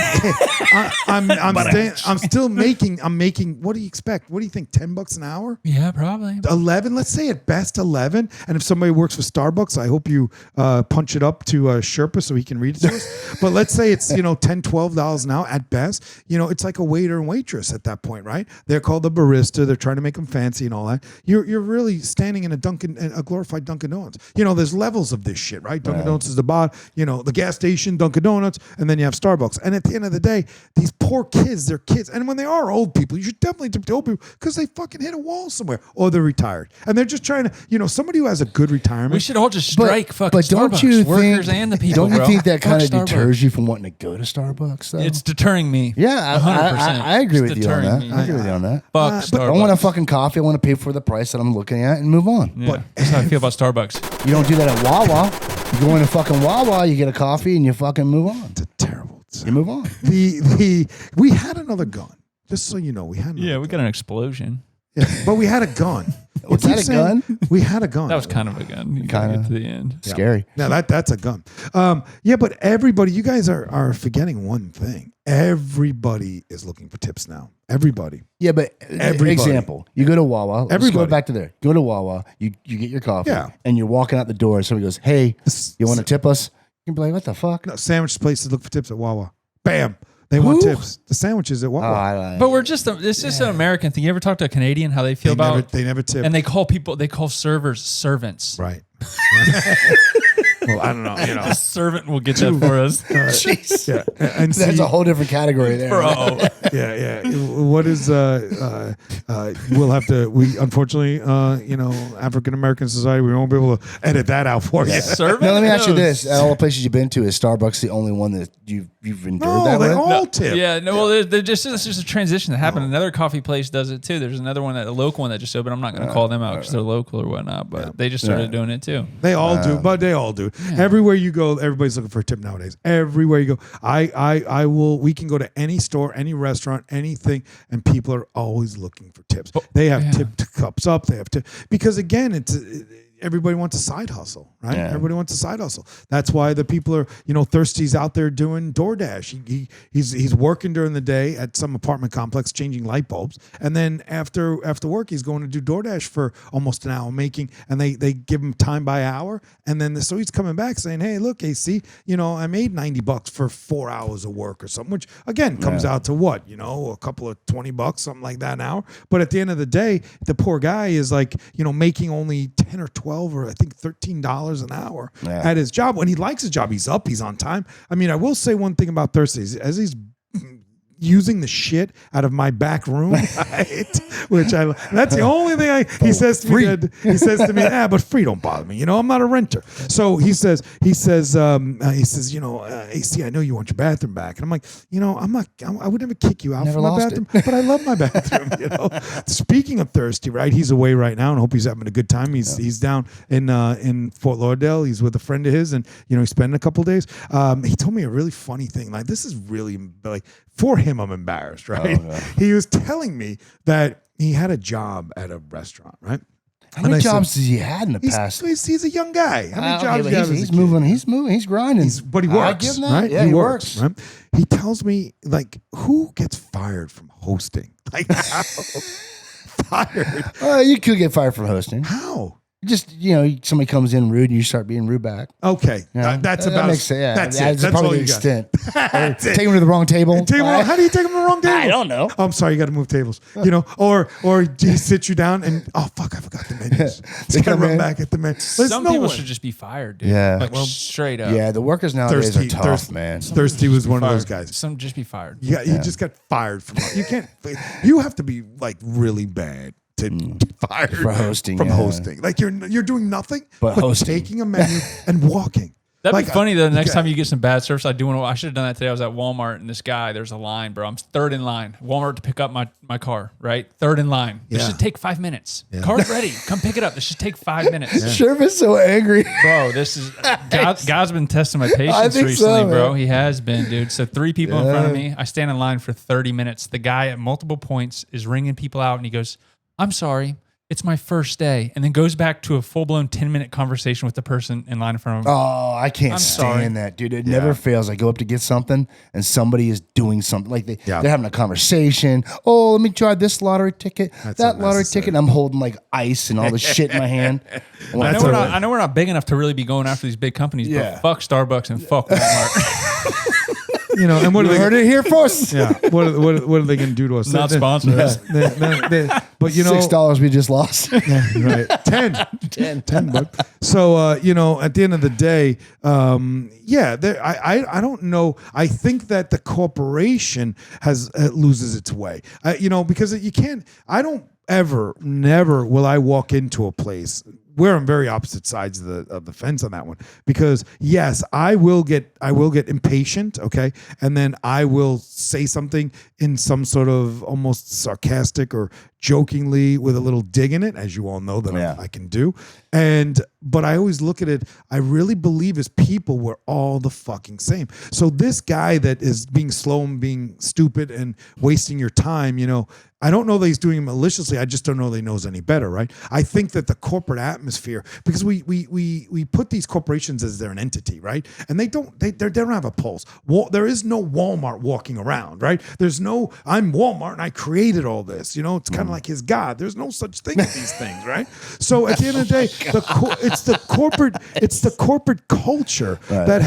I'm still making. I'm making. What do you expect? What do you think? $10 an hour? Yeah, probably. 11. Let's say at best 11. And if somebody works for Starbucks, I hope you punch it up to Sherpa so he can read it to us. But let's say it's $10, $12 an hour at best. It's like a waiter and waitress at that point, right? They're called the barista. They're trying to make them fancy and all that. You're really standing in a glorified Dunkin' Donuts. There's levels of this shit, right? Dunkin' Donuts is the bottom, the gas station, Dunkin' Donuts, and then you have Starbucks. And at the end of the day, these poor kids, they're kids. And when they are old people, you should definitely tip the old people because they fucking hit a wall somewhere or they're retired. And they're just trying to, somebody who has a good retirement. We should all just strike fucking but don't Starbucks you workers think, and the people, Don't you bro. think that kind of Fuck deters Starbucks. you from wanting to go to Starbucks, though? It's deterring me. Yeah, 100%. I agree It's with you on that. deterring me. I agree with you on that. Fuck I Starbucks. want a fucking coffee. I want to pay for the price that I'm looking at and move on. Yeah. That's how I feel about Starbucks. You don't do that at Wawa. You go into fucking Wawa, you get a coffee, and you fucking move on. It's a terrible. You move on. We had another gun. Just so you know, we had. Yeah, we got an explosion. Yeah, but we had a gun. Was that a gun? We had a gun. That was kind of a gun. You Kinda. get to the end. Scary. Now that's a gun. Yeah, but everybody, you guys are forgetting one thing. Everybody is looking for tips now. Everybody. Yeah, but Everybody. example, you go to Wawa. Let's Everybody. go back to there. Go to Wawa. You get your coffee. Yeah. And you're walking out the door. And somebody goes, "Hey, you want to tip us?" You can be like, "What the fuck?" No, sandwich places look for tips at Wawa. Bam. They want tips. The sandwiches at Wawa. But it's just an American thing. You ever talk to a Canadian how they feel They never tip. and they call servers servants. Right. Well, I don't know. A servant will get that for us. Jeez. Yeah. And That's see, a whole different category there. Bro. yeah. What is we'll have to unfortunately African American society, we won't be able to edit that out for you. Servant? Now let me ask you No. this: at all the places you've been to, is Starbucks the only one that you've endured No, that they with? all tip. Yeah, no. Well, it's just a transition that happened. Another coffee place does it too. There's another one, a local one that just opened. I'm not going to call them out because they're local or whatnot, but they just started doing it too. They all do, but they all do. Yeah. Everywhere you go, everybody's looking for a tip nowadays. Everywhere you go, we can go to any store, any restaurant, anything, and people are always looking for tips. They have tipped cups up. They have because again, everybody wants a side hustle, right? Yeah. Everybody wants a side hustle. That's why the people are, Thirsty's out there doing DoorDash. He's working during the day at some apartment complex changing light bulbs, and then after work he's going to do DoorDash for almost an hour making, and they give him time by hour, and then so he's coming back saying, "Hey, look, AC, I made $90 for 4 hours of work or something," which again comes out to what, a couple of $20, something like that an hour. But at the end of the day, the poor guy is like, making only 10 or 12 or I think $13 an hour at his job. When he likes his job, he's up, he's on time. I mean, I will say one thing about Thursdays, as he's using the shit out of my back room, right? Which that's the only thing he says to me. But free don't bother me. I'm not a renter. So he says, AC, I know you want your bathroom back. And I'm like, I would never kick you out Never from my lost bathroom, but I love my bathroom. Speaking of thirsty, right? He's away right now and hope he's having a good time. He's down in Fort Lauderdale. He's with a friend of his and, he's spending a couple of days. He told me a really funny thing. Like, this is really like, for him, I'm embarrassed, right? Oh, yeah. He was telling me that he had a job at a restaurant, right? How many jobs has he had in the He's, past? he's a young guy. How many Okay, jobs but do you have as a he's kid? moving. He's moving. He's grinding. But he I works, give him that. right? Yeah, he works. Right? He tells me, like, who gets fired from hosting? Like, how? Fired? You could get fired from hosting. How? Just somebody comes in rude and you start being rude back. Okay, That's about makes sense. Yeah. That's it. That's That's probably all the you got. extent. That's it. Take him to the wrong table. How do you take him to the wrong table? I don't know. Oh, I'm sorry, you got to move tables. Or he sits you down and fuck, I forgot the menus. They Got to come run in. back at the menu. Some people should just be fired, dude. Yeah. Like straight up. Yeah, the workers nowadays are tough, man. Thirsty was one of those guys. Some just be fired. You just got fired from. You can't. You have to be like really bad to get fired For hosting, From yeah. hosting, like you're doing nothing But hosting. taking a menu and walking. That'd Like, be funny though. The next okay. time you get some bad service, I should have done that today. I was at Walmart and this guy, there's a line, bro. I'm third in line. Walmart to pick up my car, right? Third in line. This Yeah. should take 5 minutes. Car's ready. Come pick it up. This should take 5 minutes. Sherpa's so angry. Bro, this is God's been testing my I patience think recently, so, bro. man. He has been, dude. So 3 people in front of me. I stand in line for 30 minutes. The guy at multiple points is ringing people out and he goes, "I'm sorry. It's my first day," and then goes back to a full-blown 10-minute conversation with the person in line in front of him. Oh, I can't I'm stand sorry. that, dude. It never fails. I go up to get something and somebody is doing something. Like they're having a conversation. Oh, let me try this lottery ticket, that lottery ticket. And I'm holding like ice and all this shit in my hand. I know we're not big enough to really be going after these big companies, Yeah. but fuck Starbucks and fuck Walmart. And what You heard it here first. Yeah. What are they going to do to us? Not sponsor us. But $6 we just lost. right. 10, but so at the end of the day, I don't know. I think that the corporation loses its way. Because you can't. I don't never will I walk into a place. We're on very opposite sides of the fence on that one, because yes, I will get impatient, okay, and then I will say something in some sort of almost sarcastic or jokingly with a little dig in it, as you all know that I can do, but I always look at it. I really believe as people we're all the fucking same. So this guy that is being slow and being stupid and wasting your time, I don't know that he's doing it maliciously. I just don't know that he knows any better, right? I think that the corporate atmosphere, because we put these corporations as they're an entity, right? And they don't have a pulse. There is no Walmart walking around, right? There's no I'm Walmart and I created all this. It's kind of like his God. There's no such thing as these things, right? So at the end of the day, it's the corporate culture that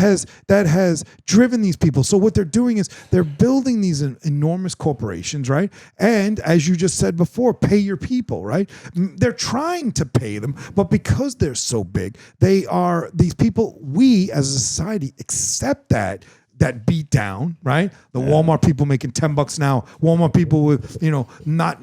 has driven these people. So what they're doing is they're building these enormous corporations, right? And as you just said before, pay your people, right? They're trying to pay them, but because they're so big, these people, we as a society accept that beat down, right? The Walmart people making $10 an hour, Walmart people with, not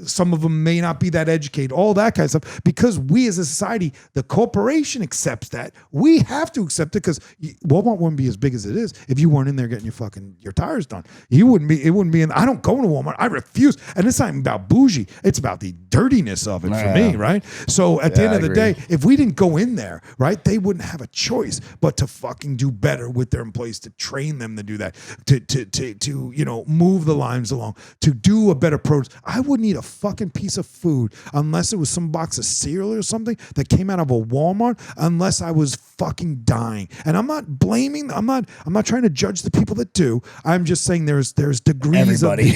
some of them may not be that educated, all that kind of stuff. Because we as a society, the corporation accepts that. We have to accept it, because Walmart wouldn't be as big as it is if you weren't in there getting your tires done. It wouldn't be I don't go to Walmart. I refuse. And it's not even about bougie. It's about the dirtiness of it for me, right? So at the end of the day, if we didn't go in there, right, they wouldn't have a choice but to fucking do better with their employees, to train them to do that, to move the lines along, to do a better produce. I wouldn't eat a fucking piece of food unless it was some box of cereal or something that came out of a Walmart, unless I was fucking dying. And I'm not blaming. I'm not trying to judge the people that do. I'm just saying there's degrees Everybody. of.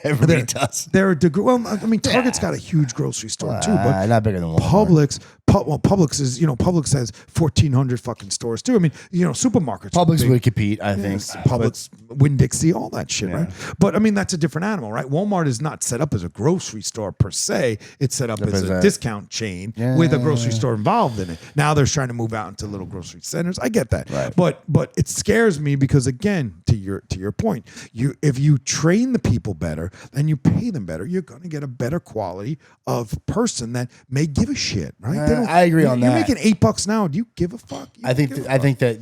Everybody does. There are Well, I mean, Target's got a huge grocery store too, but not bigger than Walmart. Publix is, Publix has 1,400 fucking stores too. I mean, supermarkets. Publix would compete, I think. Publix, Winn-Dixie, all that shit, right? But I mean, that's a different animal, right? Walmart is not set up as a grocery store per se. It's set up as a discount chain with a grocery store involved in it. Now they're trying to move out into little grocery centers. I get that, right. But it scares me because, again, to your point, if you train the people better and you pay them better, you're going to get a better quality of person that may give a shit, right? I agree on that. You're making $8 an hour. Do you give a fuck? I think that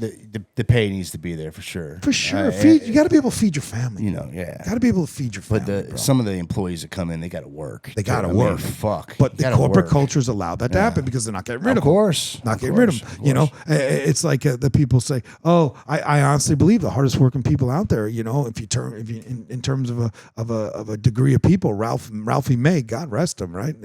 the pay needs to be there for sure. For sure. You got to be able to feed your family. Got to be able to feed your family. But some of the employees that come in, they got to work. They got to work. Fuck. But the corporate culture's allowed that to happen because they're not getting rid of them. Of course. Not getting rid of them. It's like the people say, oh, I honestly believe the hardest working people out there. You know, if you in terms of a degree of people, Ralphie May, God rest him, right?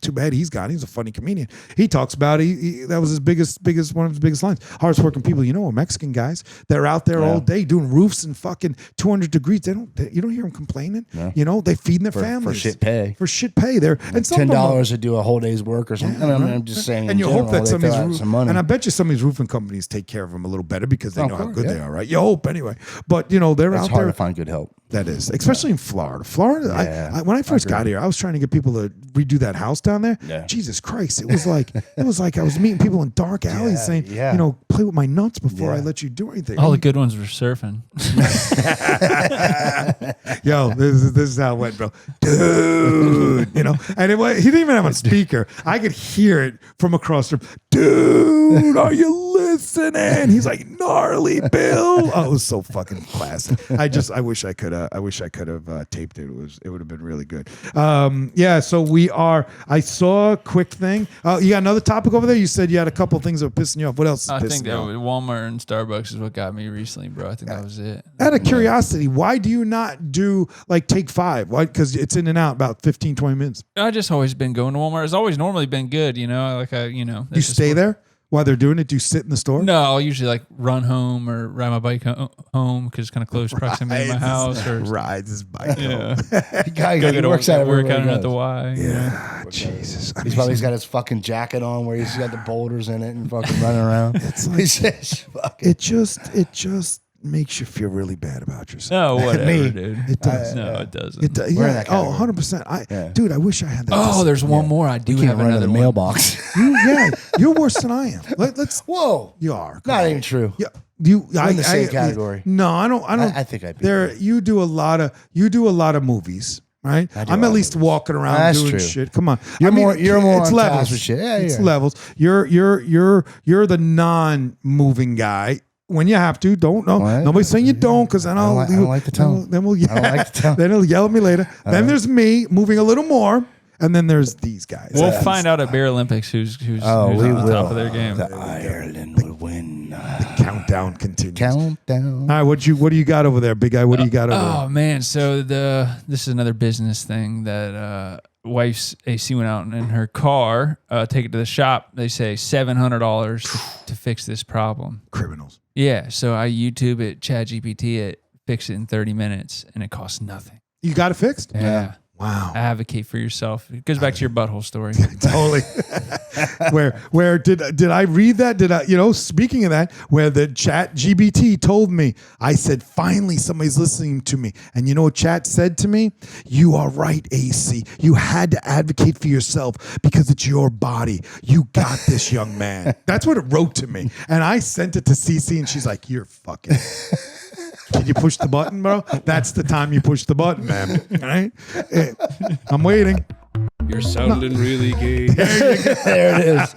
Too bad he's gone. He's a funny comedian. He talks about that was his biggest one of his biggest lines. Hardest working people, you know, are Mexican guys. They're out there all day doing roofs and fucking 200 degrees. You don't hear them complaining. No. You know, they feeding their families for shit pay. For shit pay. They're and $10 to do a whole day's work or something. Yeah, I'm just saying. And you hope that some of these money. and I bet you some of these roofing companies take care of them a little better because they know how good they are, right? You hope anyway. But you know, they're out there. It's hard to find good help. That is, especially in Florida. Florida, when I first got here, I was trying to get people to redo that house down there. Yeah. Jesus Christ, it was like I was meeting people in dark alleys saying, you know, play with my nuts before I let you do anything. All the good ones were surfing. Yo, this is how it went, bro. Dude, you know, and he didn't even have a speaker. I could hear it from across the room. Dude, are you listening? He's like, gnarly Bill. Oh, it was so fucking classic. I wish I could have taped it. It would have been really good. So I saw a quick thing. You got another topic over there? You said you had a couple things that were pissing you off. What else is pissing you off? I think that Walmart and Starbucks is what got me recently, bro. I think that was it. Out of curiosity, why do you not do like Take 5? Why? Because it's in and out about 15, 20 minutes. I just always been going to Walmart. It's always normally been good, you know. You stay there while they're doing it? Do you sit in the store? No, I'll usually like run home or ride my bike home because it's kind of close proximity to my house. Or rides his bike home. He works out at the Y. Yeah, Jesus. He's got his fucking jacket on where he's got the boulders in it and fucking running around. It's like, it just makes you feel really bad about yourself. No, whatever, dude. It does. No, it doesn't. Yeah. 100%. Dude, I wish I had that. Oh, there's one more. I do have another mailbox. You're worse than I am. Let's. Whoa, you are. Not even true. Yeah. We're in the same category. No, I don't. I think I'd be there. You do a lot of movies. Right, I'm at least walking around doing shit. Come on, you're more. It's on levels. With shit. Yeah, it's levels. You're the non-moving guy. When you have to, don't know. Nobody's saying you don't, because then I don't like the tone. Then we'll yell. I don't like the tone. Then he'll yell at me later. Then there's me moving a little more, and then there's these guys. We'll find out at Beer Olympics who's on the top of their game. Ireland will win. The countdown continues. Countdown. All right, what do you got over there, big guy? What do you got over there? Oh man, so this is another business thing that wife's AC went out in her car. Take it to the shop. They say $700 to fix this problem. Criminals. Yeah, so I YouTube it, ChatGPT it, fix it in 30 minutes, and it costs nothing. You got it fixed? Yeah. Wow. Advocate for yourself. It goes back to your butthole story. Totally. where did I read that? Did I, speaking of that, where the ChatGPT told me, I said, finally somebody's listening to me. And you know what Chat said to me? You are right, AC. You had to advocate for yourself because it's your body. You got this, young man. That's what it wrote to me. And I sent it to CC and she's like, you're fucking... Can you push the button, bro? That's the time you push the button, man. All right? I'm waiting. You're sounding really gay. There it is.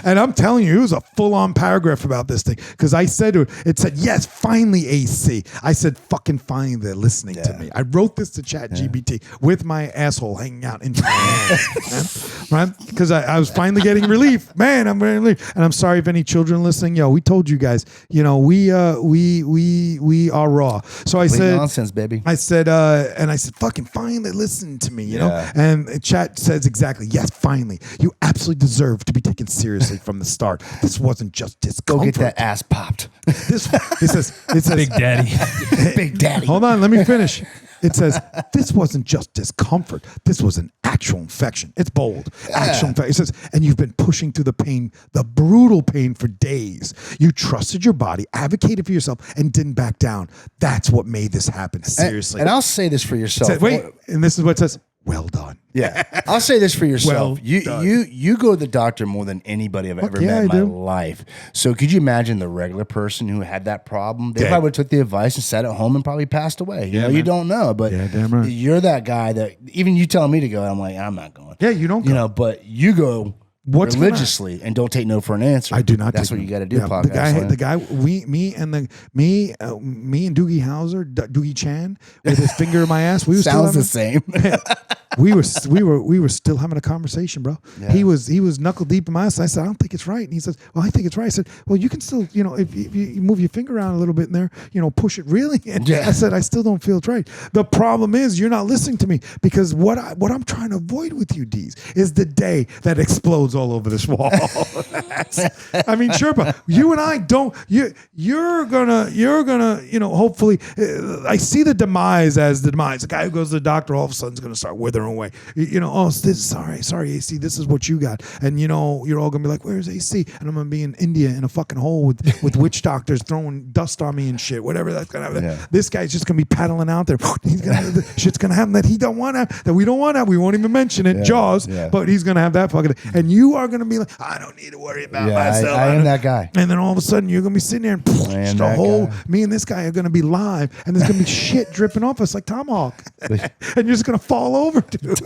And I'm telling you, it was a full-on paragraph about this thing. Because I said to it said, yes, finally, AC. I said, fucking finally, they're listening to me. I wrote this to ChatGPT with my asshole hanging out into my hand. Right? Because I was finally getting relief. Man, I'm getting relief. And I'm sorry if any children listening. We told you guys, we are raw. So I said, nonsense, baby. I said, fucking finally listen to me, And Chat says exactly, yes, finally. You absolutely deserve to be taken seriously from the start. This wasn't just discomfort. Go get that ass popped. It says Big Daddy. Big Daddy. Hold on, let me finish. It says, this wasn't just discomfort. This was an actual infection. It's bold. Actual infection. It says, and you've been pushing through the pain, the brutal pain for days. You trusted your body, advocated for yourself, and didn't back down. That's what made this happen. Seriously. And I'll say this for yourself. And this is what it says. Well done. Yeah. I'll say this for yourself. Well you go to the doctor more than anybody I've ever met in my life. So could you imagine the regular person who had that problem? They probably took the advice and sat at home and probably passed away. You don't know. But damn right. You're that guy that even you telling me to go, I'm like, I'm not going. Yeah, you don't go. But you go religiously and don't take no for an answer. I do not. That's what you got to do. Yeah, the guy, me and Doogie Howser, Doogie Chan, with his finger in my ass. We sounds the same. we were still having a conversation, bro. Yeah. He was knuckle deep in my ass. I said, I don't think it's right. And he says, well, I think it's right. I said, well, you can still, if you move your finger around a little bit in there, push it really. And I said, I still don't feel it's right. The problem is you're not listening to me, because what I'm trying to avoid with you, Dees, is the day that explodes all over this wall. I mean, Sherpa, you and I don't. You're gonna. Hopefully, I see the demise as the demise. The guy who goes to the doctor all of a sudden is gonna start withering away. Sorry, AC, this is what you got, and you're all gonna be like, where's AC? And I'm gonna be in India in a fucking hole with witch doctors throwing dust on me and shit. Whatever that's gonna happen. Yeah. This guy's just gonna be paddling out there. Shit's gonna happen that he don't want to, that we don't want to. We won't even mention it. Yeah. Jaws, but he's gonna have that fucking. And you are gonna be like, I don't need to worry about myself. I am that guy. And then all of a sudden you're gonna be sitting there and me and this guy are gonna be live, and there's gonna be shit dripping off us like tomahawk, and you're just gonna fall over, dude.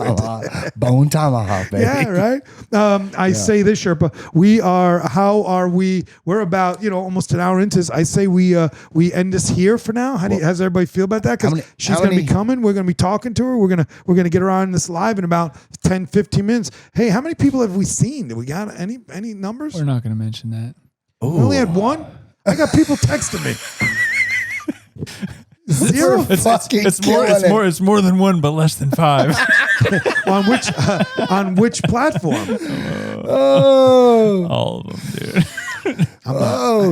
Bone tomahawk, baby. Yeah, right. I say this, Sherpa. We are. How are we? We're about almost an hour into this. I say we end this here for now. How's everybody feel about that? Because she's gonna be coming. We're gonna be talking to her. We're gonna get her on this live in about 10, 15 minutes. Hey, how many people have we seen? Do we got any numbers? We're not gonna mention that. Ooh. We only had one. I got people texting me. Zero. It's more than one, but less than 5. on which platform? All of them, dude.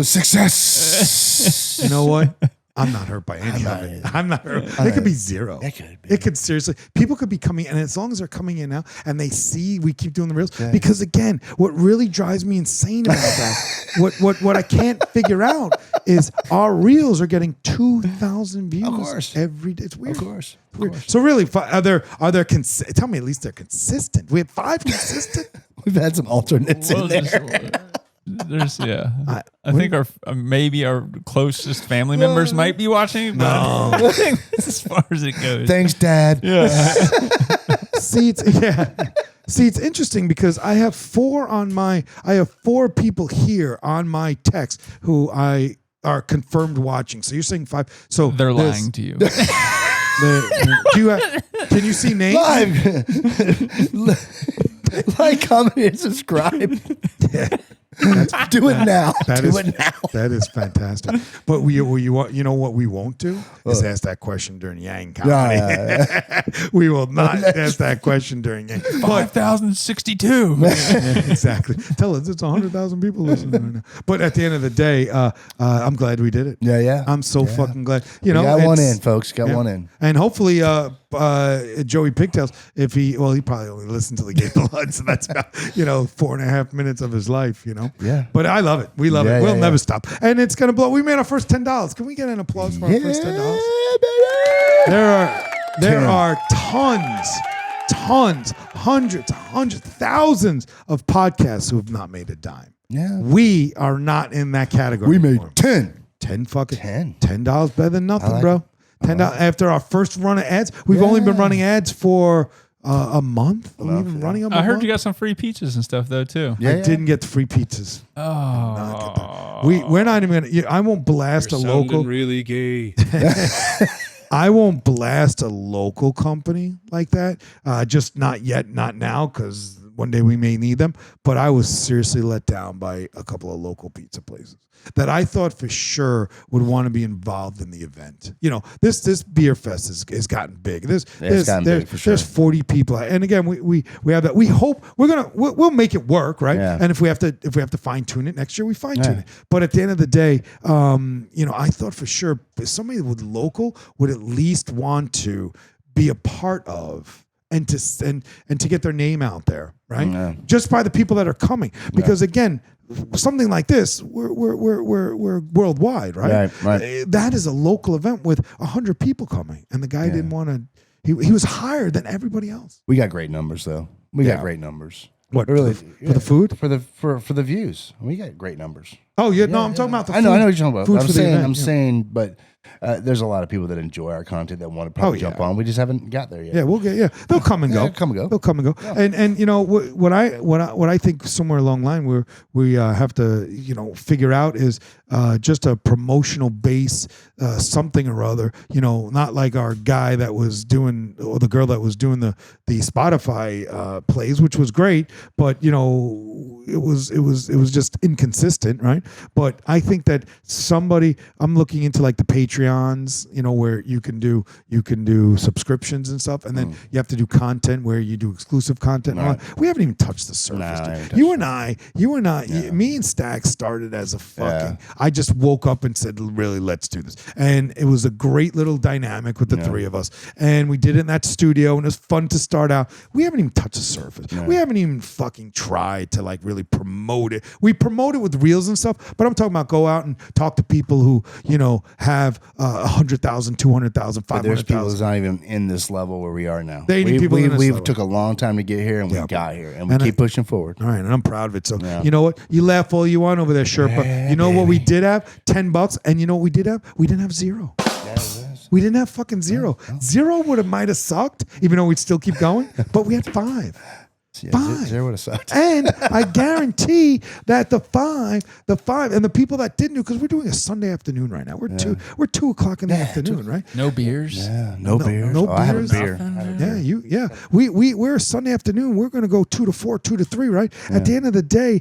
Success. You know what? I'm not hurt by any of it. I'm not hurt. It could be 0. It could be. It could seriously. People could be coming, and as long as they're coming in now and they see we keep doing the reels, because again, what really drives me insane about that, what I can't figure out is our reels are getting 2,000 views every day. It's weird. Of course. So really, are there? Tell me at least they're consistent. We have 5 consistent. We've had some alternates in there. There's I think maybe our closest family members might be watching, but I think that's as far as it goes. Thanks, Dad. Yeah. See, it's interesting because I have 4 people here on my text who are confirmed watching. So you're saying 5. So they're lying to you. Can you see names? Like, comment, and subscribe. Yeah. Do it now. That is fantastic. But what we won't do is ask that question during Yang comedy. We will not ask that question during Yang. 5,062. Exactly. Tell us it's 100,000 people listening right now. But at the end of the day, I'm glad we did it. Yeah. I'm so fucking glad. Got one in, folks. Got one in. And hopefully, Joey Pigtails, he probably only listened till he gave blood, so that's about 4.5 minutes of his life. Yeah. But I love it. We love it. We'll never stop, and it's gonna blow. We made our first $10. Can we get an applause for our first $10? There are tons, hundreds, thousands of podcasts who have not made a dime. Yeah. We are not in that category. We made anymore. 10 fucking $10 better than nothing, bro. It. $10 after our first run of ads. We've only been running ads for a month. We've been running them. I heard you got some free pizzas and stuff though too. I didn't get the free pizzas. Oh, we're not even gonna. I won't blast You're a local. sounding really gay. I won't blast a local company like that. Just not yet, not now, because one day we may need them. But I was seriously let down by a couple of local pizza places that I thought for sure would want to be involved in the event. This beer fest has gotten big. There's 40 people, and again, we have that. We hope we'll make it work, right? Yeah. And if we have to fine tune it next year, we fine tune it. But at the end of the day, I thought for sure somebody with local would at least want to be a part of. And to get their name out there, right? Yeah. Just by the people that are coming, because again, something like this, we're worldwide, right? Right. That is a local event with 100 people coming, and the guy didn't want to. He was higher than everybody else. We got great numbers, though. We got great numbers. What really for the food? For the views, we got great numbers. Oh yeah, no, I'm talking about the food. I know what you're talking about. I'm saying, but There's a lot of people that enjoy our content that want to probably jump on. We just haven't got there yet. Yeah, we'll get. Yeah, they'll come and go. Yeah, come and go. They'll come and go. Yeah. And you know what I think somewhere along the line we have to figure out is just a promotional base, something or other. Not like our guy that was doing, or the girl that was doing the Spotify plays, which was great, but it was just inconsistent, right? But I think that I'm looking into like the Patreons, where you can do subscriptions and stuff, and then you have to do content where you do exclusive content. Right. We haven't even touched the surface. Nah, You and I, me and Stack started as a fucking. I just woke up and said, "Really, let's do this," and it was a great little dynamic with the three of us, and we did it in that studio, and it was fun to start out. We haven't even touched the surface. We haven't even fucking tried to like really promote it. We promote it with reels and stuff, but I'm talking about go out and talk to people who have 100,000, 200,000, 500,000. There's people that's not even in this level where we are now. They need people in this We've level. took a long time to get here, and we got here, and we keep pushing forward. All right, and I'm proud of it. So you know what? You laugh all you want over there, Sherpa. Yeah, you know what we did have? $10, and you know what we did have? We didn't have zero. We didn't have fucking zero. Zero might have sucked, even though we'd still keep going. But we had 5. Yeah, 5. Zero would have sucked. And I guarantee that the five, and the people that didn't do, because we're doing a Sunday afternoon right now. We're 2 o'clock in the afternoon, right? No beers. Yeah, no beers. No I have a beers. beer. We're Sunday afternoon. We're going to go 2 to 4, 2 to 3, right? Yeah. At the end of the day,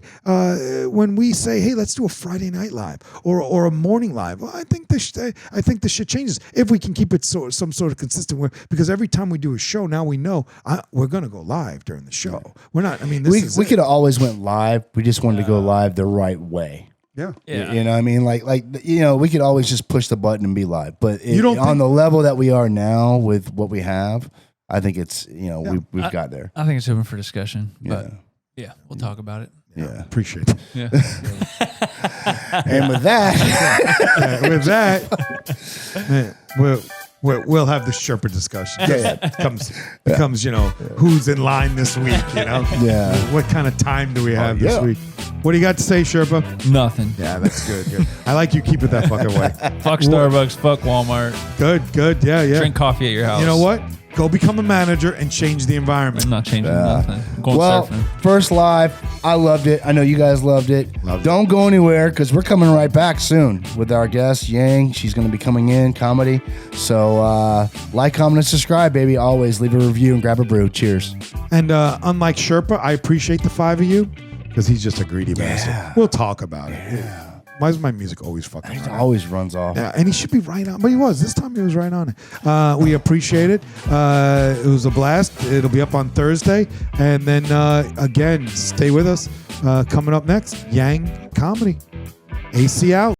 when we say, "Hey, let's do a Friday night live or a morning live," well, I think the shit changes if we can keep it some sort of consistent. Because every time we do a show, now we know we're going to go live during the show. We're not. I mean, we could have always went live. We just wanted to go live the right way. Yeah. You know what I mean? Like we could always just push the button and be live. But on the level that we are now with what we have, I think it's, we've got there. I think it's open for discussion. But we'll talk about it. Yeah. Appreciate it. Yeah. And with that, man, we'll have the Sherpa discussion. It becomes who's in line this week, Yeah. What kind of time do we have this week? What do you got to say, Sherpa? Nothing. Yeah, that's good. I like you keep it that fucking way. Fuck Starbucks. Fuck Walmart. Good. Yeah. Drink coffee at your house. You know what? Go become a manager and change the environment. I'm not changing nothing. I'm going surfing. First live, I loved it. I know you guys loved it. Don't go anywhere because we're coming right back soon with our guest, Yang. She's going to be coming in, comedy. So like, comment, and subscribe, baby. Always leave a review and grab a brew. Cheers. And unlike Sherpa, I appreciate the 5 of you because he's just a greedy bastard. We'll talk about it. Why is my music always fucking It on? always runs off. Yeah, and he should be right on. But he was. This time he was right on it. We appreciate it. It was a blast. It'll be up on Thursday. And then, again, stay with us. Coming up next, Yang Comedy. AC out.